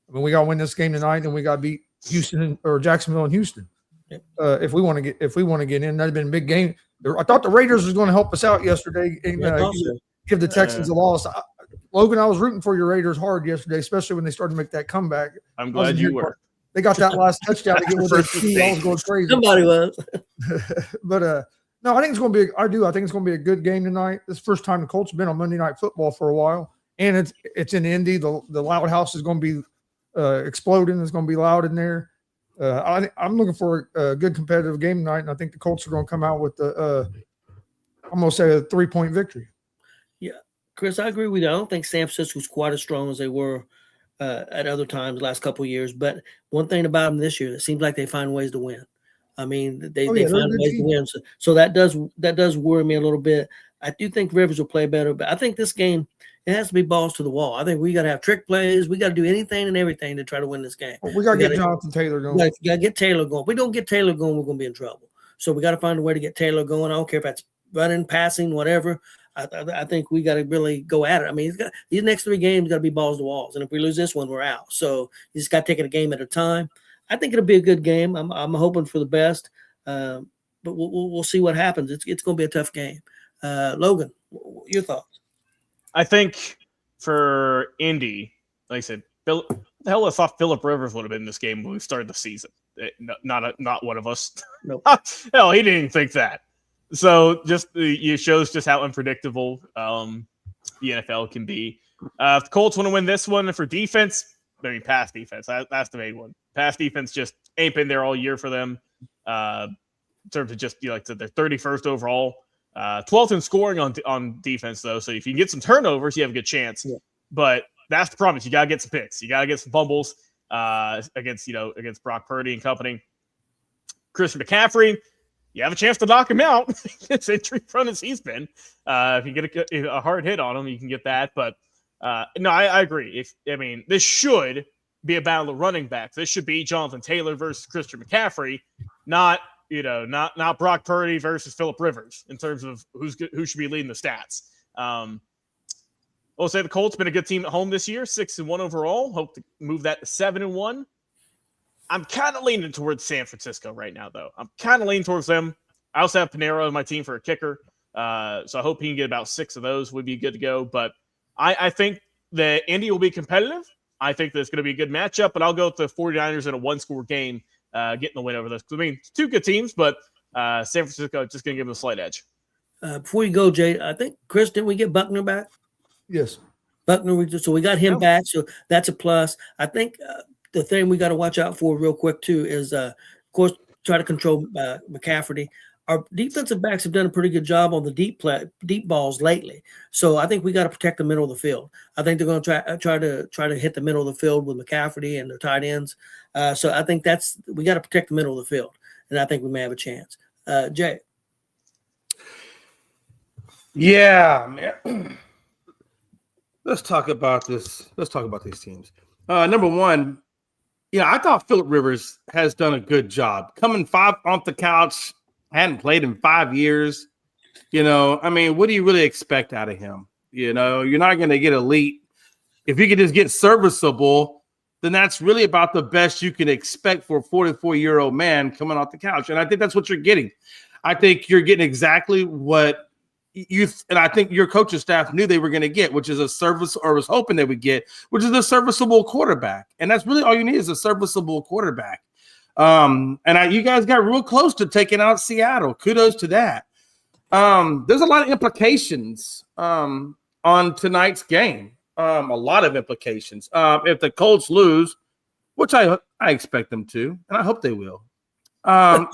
I mean, we got to win this game tonight, and we got to beat Houston or Jacksonville and Houston. If we want to get in, that'd have been a big game. I thought the Raiders was going to help us out yesterday and give the Texans a loss. Logan, I was rooting for your Raiders hard yesterday, especially when they started to make that comeback. I'm glad you were. They got that last touchdown to get with their team. I was going crazy. Somebody was. But no, I think it's going to be. I think it's going to be a good game tonight. This is the first time the Colts have been on Monday Night Football for a while, and it's in Indy. The loud house is going to be exploding. It's going to be loud in there. I'm looking for a good competitive game tonight, and I think the Colts are going to come out with I'm going to say a 3-point victory. Yeah, Chris, I agree with you. I don't think San Francisco's quite as strong as they were at other times the last couple of years. But one thing about them this year, it seems like they find ways to win. I mean, they find ways to win. So that does worry me a little bit. I do think Rivers will play better, but I think this game, it has to be balls to the wall. I think we got to have trick plays. We got to do anything and everything to try to win this game. We got to get Jonathan Taylor going. We got to get Taylor going. If we don't get Taylor going, we're going to be in trouble. So we got to find a way to get Taylor going. I don't care if that's running, passing, whatever. I think we got to really go at it. I mean, these next 3 games got to be balls to walls. And if we lose this one, we're out. So you just got to take it a game at a time. I think it'll be a good game. I'm hoping for the best. But we'll see what happens. It's going to be a tough game. Logan, your thoughts? I think for Indy, like I said, the hell I thought Phillip Rivers would have been in this game when we started the season. Not one of us. Nope. Hell, he didn't even think that. So it shows just how unpredictable the NFL can be. If the Colts want to win this one, for defense, I mean pass defense, that's the main one. Pass defense just ain't been there all year for them. In terms of just like they're 31st overall. 12th in scoring on defense, though. So if you can get some turnovers, you have a good chance. Yeah. But that's the problem. You got to get some picks. You got to get some fumbles against Brock Purdy and company. Christian McCaffrey, you have a chance to knock him out. It's injury prone as he's been. If you get a hard hit on him, you can get that. But no, I agree. This should be a battle of running backs. This should be Jonathan Taylor versus Christian McCaffrey, not Brock Purdy versus Phillip Rivers in terms of who should be leading the stats. I'll say the Colts been a good team at home this year, 6-1 overall. Hope to move that to 7-1. I'm kind of leaning towards San Francisco right now, though. I'm kind of leaning towards them. I also have Panero on my team for a kicker, so I hope he can get about 6 of those. Would be good to go. But I think that Indy will be competitive. I think that it's going to be a good matchup, but I'll go with the 49ers in a 1-score game. Getting the win over this. I mean, 2 good teams, but San Francisco just going to give them a slight edge. Before you go, Jay, I think, Chris, didn't we get Buckner back? Yes. Buckner, so we got him back, so that's a plus. I think the thing we got to watch out for real quick, too, is, of course, try to control McCaffrey. Our defensive backs have done a pretty good job on the deep balls lately. So I think we got to protect the middle of the field. I think they're going to try to hit the middle of the field with McCaffrey and their tight ends. So I think we got to protect the middle of the field, and I think we may have a chance. Jay. Yeah, man. Let's talk about this. Let's talk about these teams. Number one, I thought Phillip Rivers has done a good job coming 5 off the couch. Hadn't played in 5 years. What do you really expect out of him? You know, you're not going to get elite. If you can just get serviceable, then that's really about the best you can expect for a 44-year-old man coming off the couch. And I think that's what you're getting. I think you're getting exactly what and I think your coaching staff knew they were going to get, which is a service, or was hoping they would get, which is a serviceable quarterback. And that's really all you need, is a serviceable quarterback. You guys got real close to taking out Seattle. Kudos to that. There's a lot of implications on tonight's game. A lot of implications. If the Colts lose, which I expect them to, and I hope they will. No,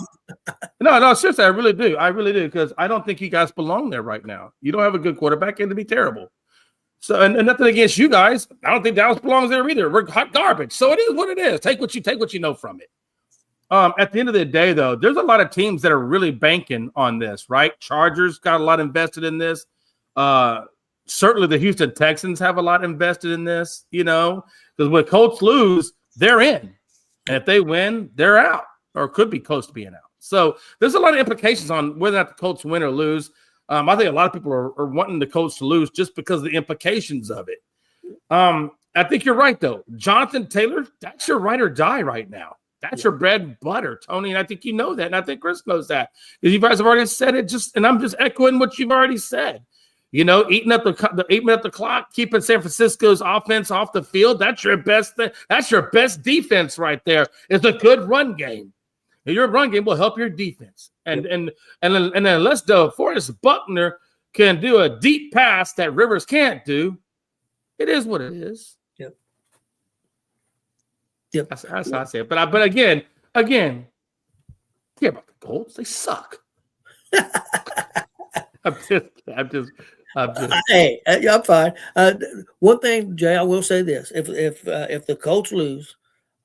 seriously, I really do, because I don't think you guys belong there right now. You don't have a good quarterback, and to be terrible. So, and nothing against you guys. I don't think Dallas belongs there either. We're hot garbage. So it is what it is. Take what you know from it. At the end of the day, though, there's a lot of teams that are really banking on this, right? Chargers got a lot invested in this. Certainly the Houston Texans have a lot invested in this, you know, because when Colts lose, they're in. And if they win, they're out, or could be close to being out. So there's a lot of implications on whether or not the Colts win or lose. I think a lot of people are wanting the Colts to lose just because of the implications of it. I think you're right, though. Jonathan Taylor, that's your ride or die right now. That's your bread and butter, Tony, and I think you know that, and I think Chris knows that. Because you guys have already said it, and I'm just echoing what you've already said. You know, eating up the 8 minute the clock, keeping San Francisco's offense off the field. That's your best thing. That's your best defense right there. It's a good run game. And your run game will help your defense. And then unless DeForest Buckner can do a deep pass that Rivers can't do, it is what it is. Yep. That's how I say it. But again, care about the Colts. They suck. I'm just. Hey, I'm fine. One thing, Jay, I will say this: if the Colts lose,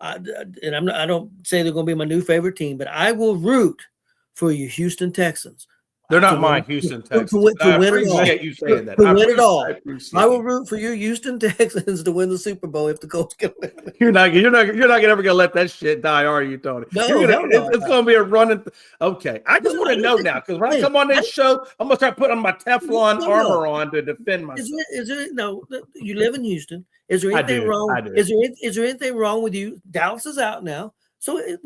I don't say they're going to be my new favorite team, but I will root for you, Houston Texans. They're not my Houston Texans. To win it all. You saying that. To win it all. I will root for your Houston Texans to win the Super Bowl if the Colts can win. You're not ever gonna let that shit die, are you, Tony? No, it's gonna be a running. Okay, I just want to know now, because when I come on this show, I'm gonna start putting my Teflon armor on to defend myself. You live in Houston. Is there anything wrong? I do. Is there anything wrong with you? Dallas is out now, so it's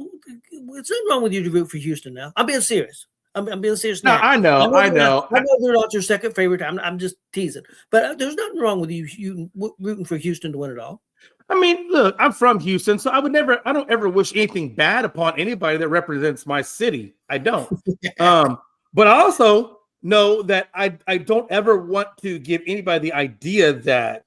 nothing wrong with you to root for Houston now. I'm being serious. I'm being serious now. I know. I know they're not your second favorite. I'm just teasing, but there's nothing wrong with you rooting for Houston to win it all. I mean, look, I'm from Houston, so I don't ever wish anything bad upon anybody that represents my city. I don't. But I also know that I don't ever want to give anybody the idea of that,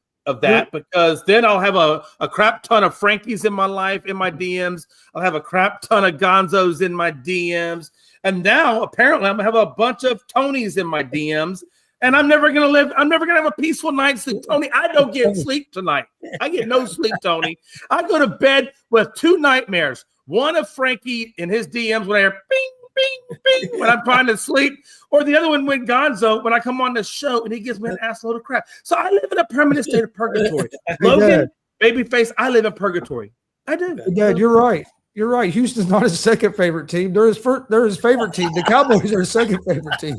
because then I'll have a crap ton of Frankies in my life, in my DMs. I'll have a crap ton of Gonzos in my DMs. And now apparently I'm gonna have a bunch of Tonys in my DMs, and I'm never gonna have a peaceful night's sleep. Tony, I don't get sleep tonight. I get no sleep, Tony. I go to bed with two nightmares. One of Frankie in his DMs when I hear bing, bing, bing when I'm trying to sleep, or the other one with Gonzo when I come on the show and he gives me an assload of crap. So I live in a permanent state of purgatory. Logan, babyface, I live in purgatory. I do. Dad, you're right. You're right. Houston's not his second favorite team. They're his favorite team. The Cowboys are his second favorite team.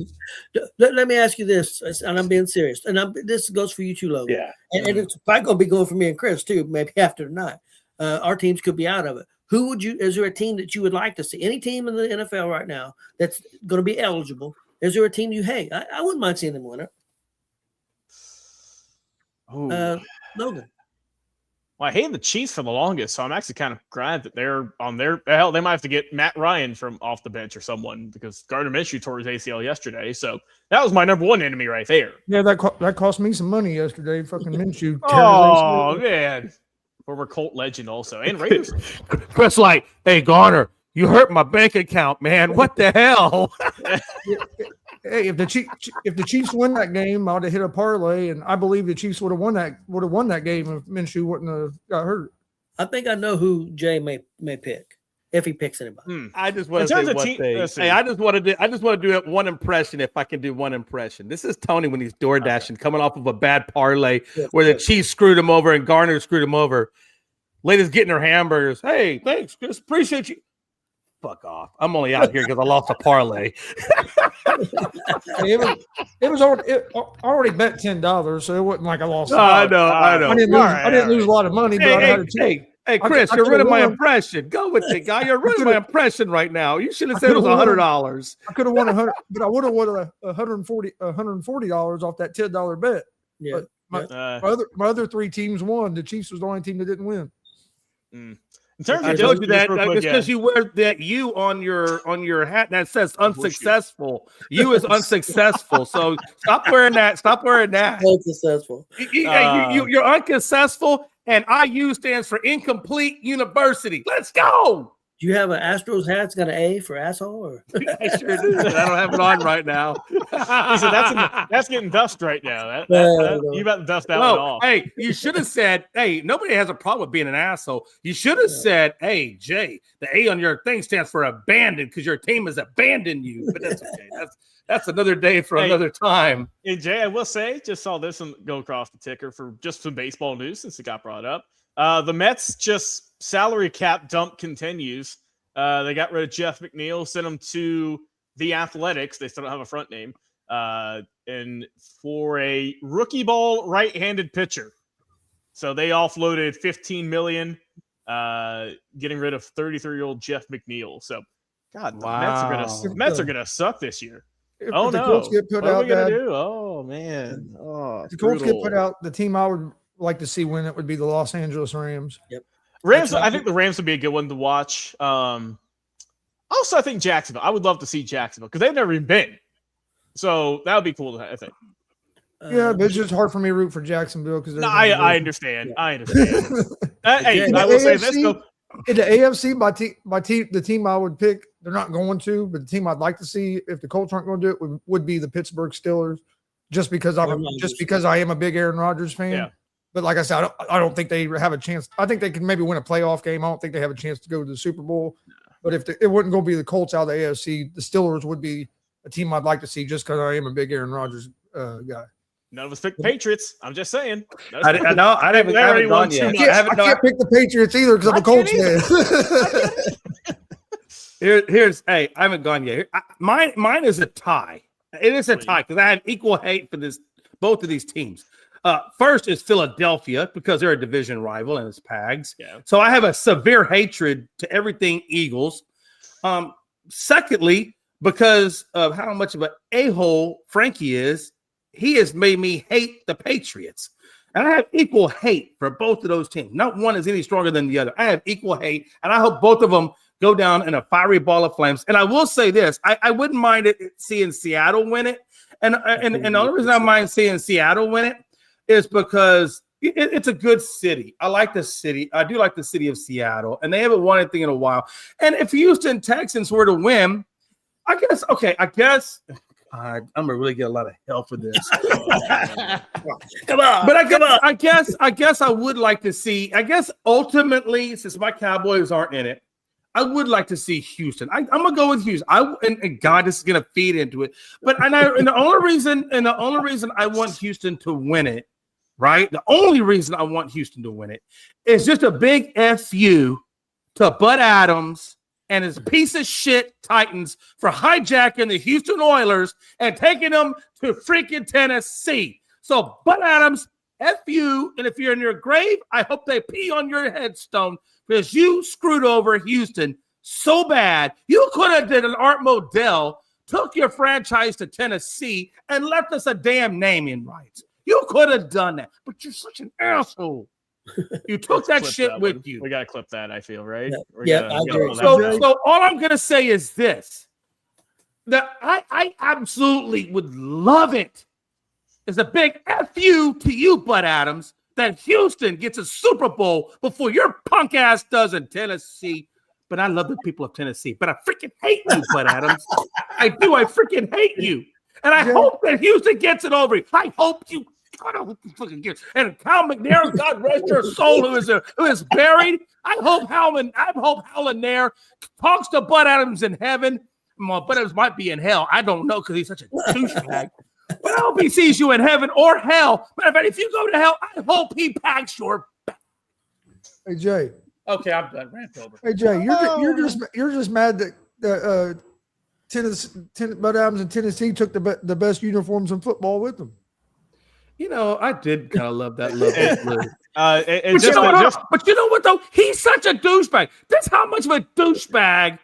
Let me ask you this, and I'm being serious. And this goes for you too, Logan. Yeah. And it's probably going to be going for me and Chris too, maybe after tonight. Our teams could be out of it. Is there a team that you would like to see? Any team in the NFL right now that's going to be eligible? Is there a team I wouldn't mind seeing them win it? Logan. Well, I hated the Chiefs for the longest, so I'm actually kind of glad that they're on their – hell, they might have to get Matt Ryan from off the bench or someone, because Gardner Minshew tore his ACL yesterday. So that was my number one enemy right there. Yeah, that cost me some money yesterday. Fucking Minshew. Oh, man. Former Colt legend also. And Raiders. Chris, like, hey, Garner, you hurt my bank account, man. What the hell? Hey, if the Chiefs win that game, I'd have hit a parlay, and I believe the Chiefs would have won that game if Minshew wouldn't have got hurt. I think I know who Jay may pick if he picks anybody. I just want to say one thing. Hey, I just want to do one impression if I can do one impression. This is Tony when he's door dashing, coming off of a bad parlay where the Chiefs screwed him over and Garner screwed him over. Ladies getting her hamburgers. Hey, thanks, Chris. Appreciate you. fuck off. I'm only out here because I lost a parlay. It was already bet $10, so it wasn't like I lost. I know. I didn't lose a lot of money, but I had a chance. Hey, Chris, you're ruining my impression. Go with it, guy. You're ruining my impression right now. You should have said it was $100. I could have won 100, but I would have won $140 off that $10 bet. Yeah. But my other three teams won. The Chiefs was the only team that didn't win. In terms I of told you that quick, because you wear that U on your hat that says unsuccessful. You is unsuccessful. So stop wearing that. Stop wearing that. Unsuccessful. You're unsuccessful, and IU stands for Incomplete University. Let's go. Do you have an Astros hat that's got an A for asshole? Or? I sure do. I don't have it on right now. Listen, that's getting dust right now. You about to dust that one off. Hey, you should have said, hey, nobody has a problem with being an asshole. You should have said, hey, Jay, the A on your thing stands for abandoned because your team has abandoned you. But that's okay. That's another day for another time. Hey, Jay, I will say, just saw this one go across the ticker for just some baseball news since it got brought up. The Mets just salary cap dump continues. They got rid of Jeff McNeil, sent him to the Athletics. They still don't have a front name. And for a rookie ball right-handed pitcher. So they offloaded $15 million, getting rid of 33-year-old Jeff McNeil. So, God, the Mets are gonna suck this year. If the Colts get put what out, are we gonna do? Oh man! If the Colts get put out, the team I would like to see win it would be the Los Angeles Rams. Yep. Rams. I think the Rams would be a good one to watch. Also, I think Jacksonville. I would love to see Jacksonville because they've never even been. So that would be cool. I think. Yeah, but it's just hard for me to root for Jacksonville because I understand. Yeah. I understand. Hey, I will say this though. In the AFC, the team I would pick, they're not going to, but the team I'd like to see if the Colts aren't going to do it would be the Pittsburgh Steelers, just because I am a big Aaron Rodgers fan. Yeah. But like I said, I don't think they have a chance. I think they can maybe win a playoff game. I don't think they have a chance to go to the Super Bowl. But if it wouldn't go be the Colts out of the AFC, the Steelers would be a team I'd like to see just because I am a big Aaron Rodgers guy. None of us picked Patriots. I'm just saying. I know. I haven't gone yet. I can't pick the Patriots either because I'm a Colts fan. Hey, I haven't gone yet. Mine is a tie. It is a tie because I have equal hate for both of these teams. First is Philadelphia because they're a division rival and it's Pags. Yeah. So I have a severe hatred to everything Eagles. Secondly, because of how much of an a-hole Frankie is, he has made me hate the Patriots. And I have equal hate for both of those teams. Not one is any stronger than the other. I have equal hate, and I hope both of them go down in a fiery ball of flames. And I will say this, I wouldn't mind seeing Seattle win it. And the only reason I mind seeing Seattle win it is because it's a good city. I like the city. I do like the city of Seattle, and they haven't won anything in a while. And if Houston Texans were to win, I guess I'm gonna really get a lot of hell for this. Come on, but I guess I would like to see. I guess ultimately, since my Cowboys aren't in it, I would like to see Houston. I'm gonna go with Houston. And God, this is gonna feed into it. But the only reason I want Houston to win it, right? The only reason I want Houston to win it is just a big FU to Bud Adams and his piece of shit Titans for hijacking the Houston Oilers and taking them to freaking Tennessee. So Bud Adams, F you, and if you're in your grave, I hope they pee on your headstone because you screwed over Houston so bad. You could have did an Art Modell, took your franchise to Tennessee, and left us a damn naming rights. You could have done that, but you're such an asshole. You took that shit with you. We got to clip that, I feel, right? Yeah, I agree. So all I'm going to say is this, that I absolutely would love it. It's a big FU to you, Bud Adams, that Houston gets a Super Bowl before your punk ass does in Tennessee. But I love the people of Tennessee. But I freaking hate you, Bud Adams. I do. I freaking hate you. And I hope that Houston gets it over. I hope you. And Cal McNair, God rest your soul, who is buried. I hope Hal Nair talks to Bud Adams in heaven. Well, Bud Adams might be in hell. I don't know because he's such a douchebag. But I hope he sees you in heaven or hell. But if you go to hell, I hope he packs your back. Hey, Jay. Okay, I'm done. Rant over. Hey Jay, you're just mad that Bud Adams and Tennessee took the best uniforms in football with them. You know, I did kind of love that love. But you know what though? He's such a douchebag. That's how much of a douchebag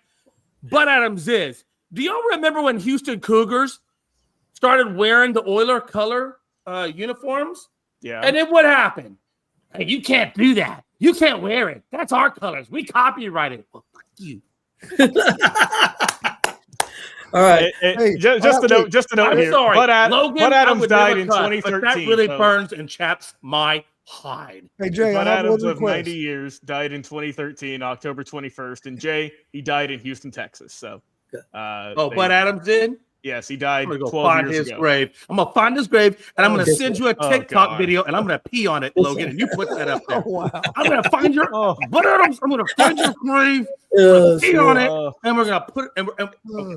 Bud Adams is. Do y'all remember when Houston Cougars started wearing the Oiler color uniforms? Yeah. And then what happened? Hey, you can't do that. You can't wear it. That's our colors. We copyrighted it. Well, fuck you. All right. Just a note I'm here. sorry. Bud Adams died in cut, 2013. But that really burns and chaps my hide. Hey Jay, Bud I have Adams one of request. 90 years died in 2013, October 21st. And Jay, he died in Houston, Texas. So, Bud Adams did? Yes, he died. I'm gonna go 12 find years his ago. grave. I'm gonna find his grave, and I'm gonna send you a TikTok God. video, and I'm gonna pee on it, Logan. And you put that up there. Oh, wow. I'm gonna find your Bud Adams. I'm gonna find your grave, pee on it, and we're gonna put it. And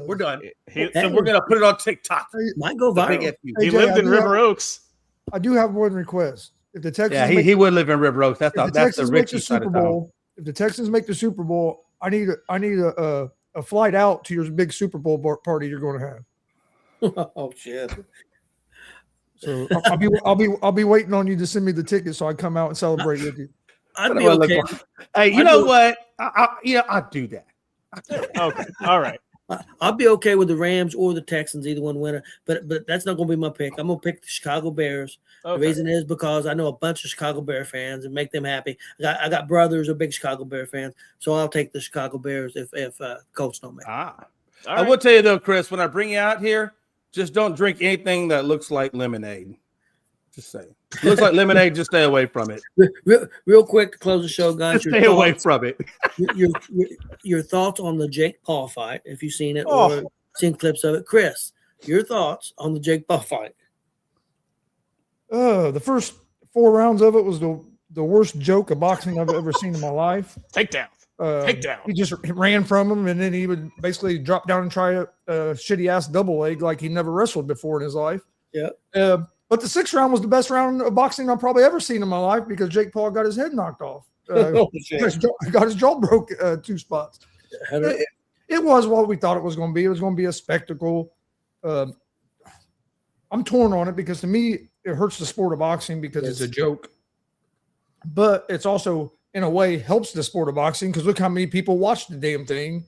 we're done. And we're gonna put it on TikTok. Might go viral. He lived in River Oaks. I do have one request. If the Texans, he would live in River Oaks. That's the Super richest side of town. Bowl. If the Texans make the Super Bowl, I need a flight out to your big Super Bowl party you're going to have. Oh shit! So I'll be waiting on you to send me the ticket so I come out and celebrate with you. I'd be okay. Hey, you know what? I'd do that. Okay, all right. I'll be okay with the Rams or the Texans, either one winner. But that's not going to be my pick. I'm going to pick the Chicago Bears. Okay. The reason is because I know a bunch of Chicago Bear fans and make them happy. I got brothers who are big Chicago Bear fans, so I'll take the Chicago Bears if Colts don't make it. I will tell you though, Chris, when I bring you out here, just don't drink anything that looks like lemonade. Just say it looks like lemonade. Just stay away from it. Real quick to close the show, guys. Just stay away from it. Your thoughts on the Jake Paul fight, if you've seen it or seen clips of it. Chris, your thoughts on the Jake Paul fight? The first 4 rounds of it was the worst joke of boxing I've ever seen in my life. Takedown. He just ran from him, and then he would basically drop down and try a shitty ass double leg like he never wrestled before in his life. Yeah. But the 6th round was the best round of boxing I've probably ever seen in my life because Jake Paul got his head knocked off. Got his jaw broke 2 spots. It was what we thought it was going to be. It was going to be a spectacle. I'm torn on it because to me it hurts the sport of boxing because it's a joke. But it's also in a way helps the sport of boxing because look how many people watch the damn thing,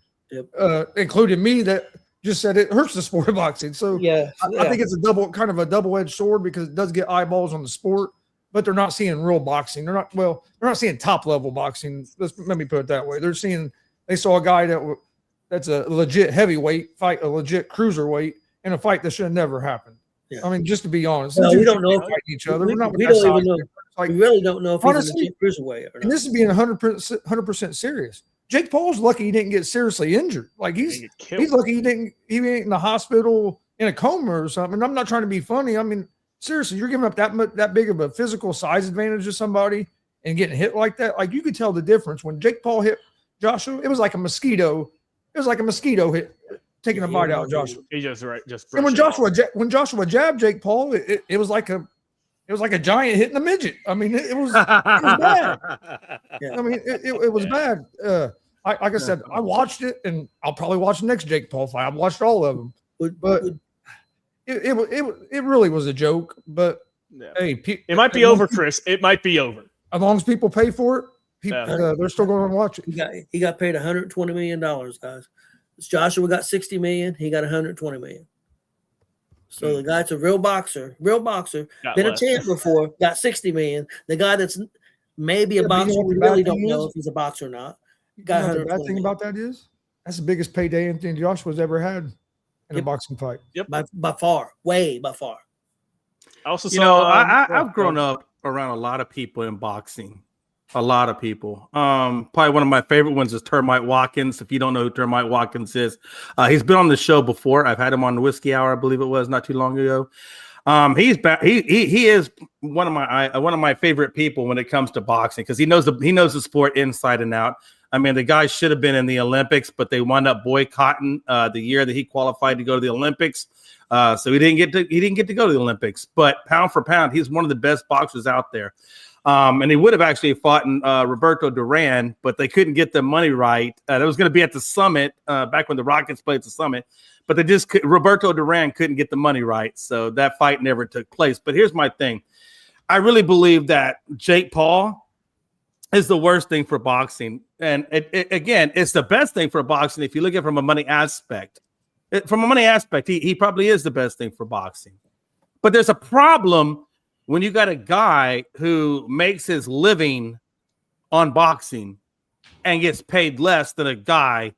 including me that just said it hurts the sport of boxing. So I think it's a double-edged sword because it does get eyeballs on the sport, but they're not seeing real boxing. They're not seeing top level boxing. Let me put it that way. They saw a guy that's a legit heavyweight fight a legit cruiserweight in a fight that should have never happened. Yeah. I mean, just to be honest, we don't know fighting each other. We don't even know. We really don't know if honestly, he's a cruiserweight. And this is being 100% serious. Jake Paul's lucky he didn't get seriously injured. Like he's lucky he ain't in the hospital in a coma or something. I'm not trying to be funny. I mean, seriously, you're giving up that big of a physical size advantage to somebody and getting hit like that. Like you could tell the difference when Jake Paul hit Joshua. It was like a mosquito. It was like a mosquito hit, taking a bite out of Joshua. He just and when Joshua jabbed Jake Paul, it was like a giant hitting a midget. I mean, it was bad. I mean, it was bad. Like I said, I watched it, and I'll probably watch the next Jake Paul fight. I've watched all of them, but it really was a joke. But hey, it might be over, Chris. It might be over as long as people pay for it. They're still going to watch it. He got paid $120 million, guys. Joshua got $60 million. He got $120 million. So the guy's a real boxer, been a champ before, got $60 million. The guy that's maybe a boxer, we really don't know if he's a boxer or not. Got the bad thing about that is that's the biggest payday Anthony Joshua's ever had in a boxing fight. Yep, by far, way by far. I also saw. I've grown up around a lot of people in boxing. A lot of people. Probably one of my favorite ones is Termite Watkins. If you don't know who Termite Watkins is, he's been on the show before. I've had him on the Whiskey Hour, I believe it was, not too long ago. He's back. He is one of my favorite people when it comes to boxing because he knows the sport inside and out. I mean, the guy should have been in the Olympics, but they wound up boycotting the year that he qualified to go to the Olympics. So he didn't get to go to the Olympics. But pound for pound, he's one of the best boxers out there. And he would have actually fought in Roberto Duran, but they couldn't get the money right. That was going to be at the summit back when the Rockets played at the summit, but Roberto Duran couldn't get the money right, so that fight never took place. But here's my thing: I really believe that Jake Paul is the worst thing for boxing, and again, it's the best thing for boxing if you look at it from a money aspect. From a money aspect, he probably is the best thing for boxing, but there's a problem when you got a guy who makes his living on boxing and gets paid less than a guy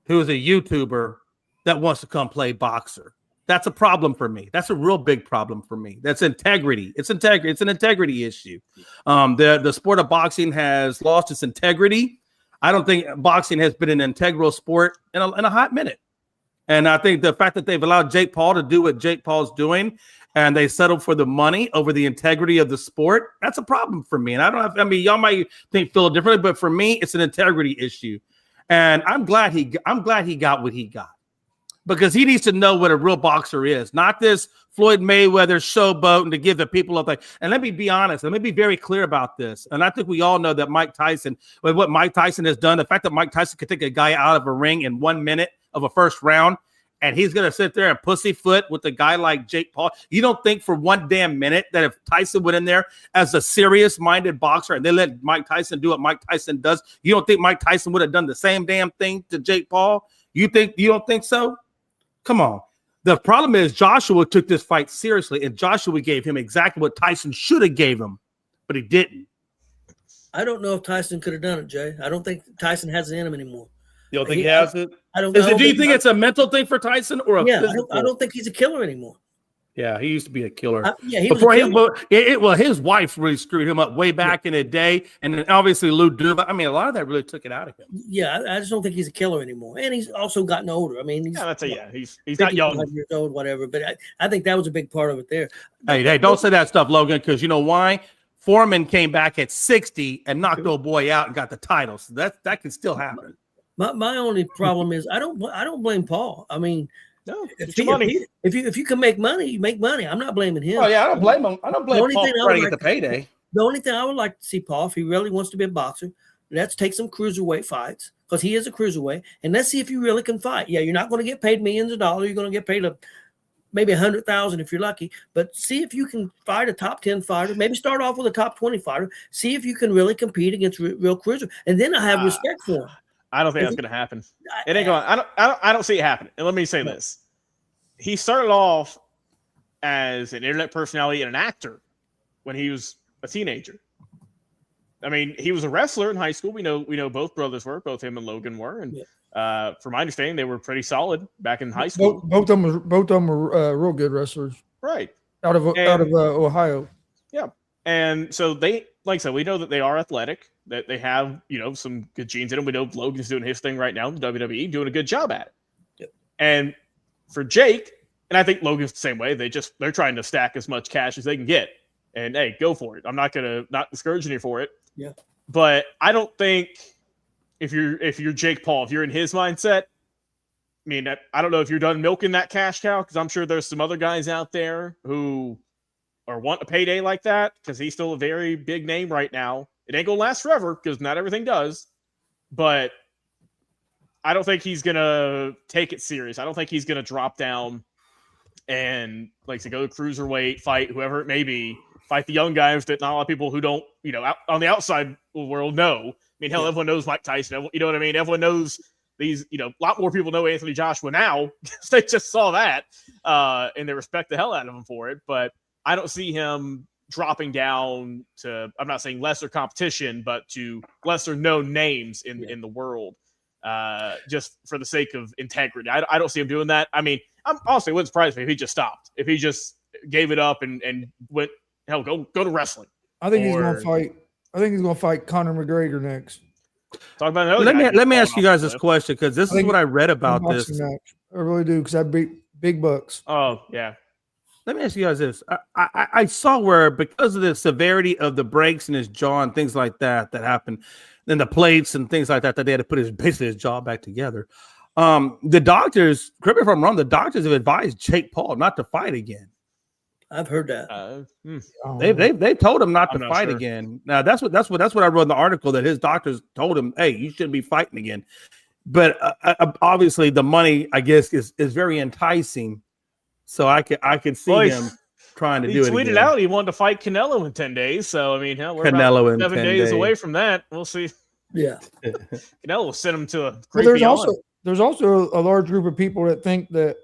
who is a YouTuber that wants to come play boxer. That's a problem for me. That's a real big problem for me. That's integrity. It's integrity. It's an integrity issue. The sport of boxing has lost its integrity. I don't think boxing has been an integral sport in a hot minute. And I think the fact that they've allowed Jake Paul to do what Jake Paul's doing and they settled for the money over the integrity of the sport, that's a problem for me. And y'all might feel differently, but for me, it's an integrity issue. And I'm glad he got what he got, because he needs to know what a real boxer is, not this Floyd Mayweather showboating to give the people up. And let me be honest, let me be very clear about this. And I think we all know that Mike Tyson, with what Mike Tyson has done, the fact that Mike Tyson could take a guy out of a ring in 1 minute of a first round, and he's going to sit there and pussyfoot with a guy like Jake Paul. You don't think for one damn minute that if Tyson went in there as a serious-minded boxer and they let Mike Tyson do what Mike Tyson does, you don't think Mike Tyson would have done the same damn thing to Jake Paul? You don't think so? Come on. The problem is Joshua took this fight seriously, and Joshua gave him exactly what Tyson should have gave him, but he didn't. I don't know if Tyson could have done it, Jay. I don't think Tyson has it in him anymore. You don't think he has it? I don't. Do you think it's a mental thing for Tyson or a physical? I don't think he's a killer anymore. Yeah, he used to be a killer. He was a killer. His wife really screwed him up way back in the day, and then obviously Lou Duva. I mean, a lot of that really took it out of him. Yeah, I just don't think he's a killer anymore, and he's also gotten older. I mean, he's not young, years old, whatever. But I think that was a big part of it there. Hey, don't say that stuff, Logan, because you know why? Foreman came back at 60 and knocked old boy out and got the title. So that can still happen. My only problem is I don't blame Paul. I mean, no, if you can make money, you make money. I'm not blaming him. Oh yeah, I don't blame him. I don't blame Paul for trying to get the payday. The only thing I would like to see Paul, if he really wants to be a boxer, let's take some cruiserweight fights, because he is a cruiserweight, and let's see if you really can fight. Yeah, you're not going to get paid millions of dollars. You're going to get paid maybe 100,000 if you're lucky. But see if you can fight a top 10 fighter. Maybe start off with a top 20 fighter. See if you can really compete against real cruiser, and then I have respect for him. I don't think that's going to happen. It ain't going. I don't see it happening. And let me say this: he started off as an internet personality and an actor when he was a teenager. I mean, he was a wrestler in high school. We know both brothers were. Both him and Logan were. And from my understanding, they were pretty solid back in high school. Both of them were real good wrestlers. Right. Out of Ohio. Yeah. And so they, like I said, we know that they are athletic, that they have, some good genes in them. We know Logan's doing his thing right now in the WWE, doing a good job at it. Yep. And for Jake, and I think Logan's the same way, they're trying to stack as much cash as they can get. And hey, go for it. I'm not discouraging you for it. Yeah. But I don't think if you're Jake Paul, if you're in his mindset, I mean, I don't know if you're done milking that cash cow, because I'm sure there's some other guys out there who want a payday like that, because he's still a very big name right now. It ain't gonna last forever, because not everything does. But I don't think he's gonna take it serious. I don't think he's gonna drop down and to go cruiserweight, fight whoever it may be, fight the young guys that not a lot of people who don't, out on the outside world know. I mean, hell, everyone knows Mike Tyson. You know what I mean? Everyone knows these, a lot more people know Anthony Joshua now. They just saw that, and they respect the hell out of him for it. But I don't see him dropping down to, I'm not saying lesser competition, but to lesser known names in the world, just for the sake of integrity. I don't see him doing that. I mean, I'm honestly, it wouldn't surprise me if he just stopped, if he just gave it up and went, hell, go to wrestling. I think he's going to fight Conor McGregor next. Talk about another let me ask you guys this question, because this is what I read about this. Match. I really do, because I beat big bucks. Oh yeah. Let me ask you guys this. I saw where because of the severity of the breaks in his jaw and things like that happened, then the plates and things like that they had to put basically his jaw back together. The doctors, correct me if I'm wrong, the doctors have advised Jake Paul not to fight again. I've heard that. They told him not to fight sure. again. Now that's what I wrote in the article, that his doctors told him, hey, you shouldn't be fighting again. But obviously the money, I guess, is very enticing. So I could see him trying to do it again. He tweeted out he wanted to fight Canelo in 10 days. So I mean, we're Canelo about in 7 10 days days. away from that. We'll see. Yeah. Canelo will send him to a Well, great there's also a large group of people that think that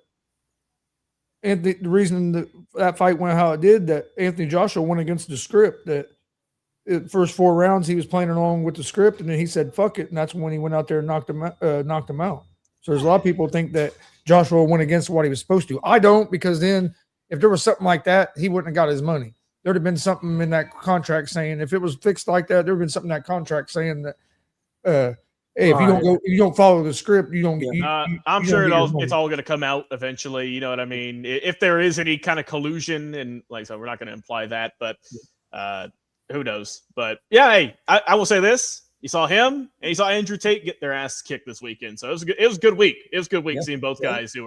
the reason that fight went how it did, that Anthony Joshua went against the script, that the first 4 rounds he was playing along with the script, and then he said fuck it, and that's when he went out there and knocked him out. So there's a lot of people think that Joshua went against what he was supposed to. I don't, because then if there was something like that, he wouldn't have got his money. There'd have been something in that contract saying, if it was fixed like that, there would have been something in that contract saying that hey, if you don't follow the script, you don't get. I'm sure it's all going to come out eventually. You know what I mean? If there is any kind of collusion, and like I said, we're not going to imply that, but who knows? But yeah, hey, I will say this: you saw him and you saw Andrew Tate get their ass kicked this weekend. So it was a good week. It was a good week seeing both guys who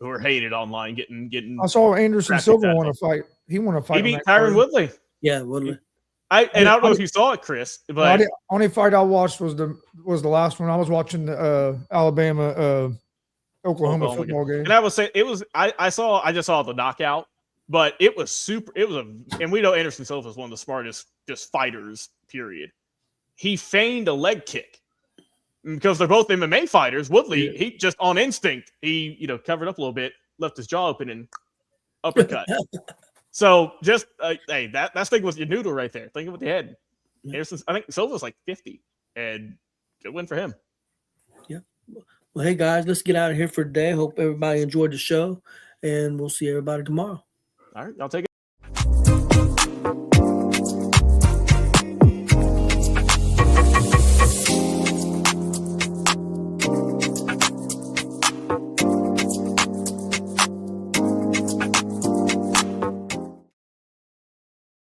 were hated online getting. I saw Anderson Silva want to fight. He want to fight. He beat Tyron Woodley. Yeah, Woodley. I don't know if you saw it, Chris, but only fight I watched was the last one. I was watching the Alabama Oklahoma football game. And I would say it was I just saw the knockout, but it was super. It was and we know Anderson Silva is one of the smartest just fighters, period. He feigned a leg kick because they're both MMA fighters. Woodley, he just on instinct, he covered up a little bit, left his jaw open and uppercut. So just hey, that's thinking with your noodle right there. Thinking with the head. Anderson, I think Silva's like 50, and good win for him. Yeah. Well, hey guys, let's get out of here for today. Hope everybody enjoyed the show, and we'll see everybody tomorrow. All right, I'll take it.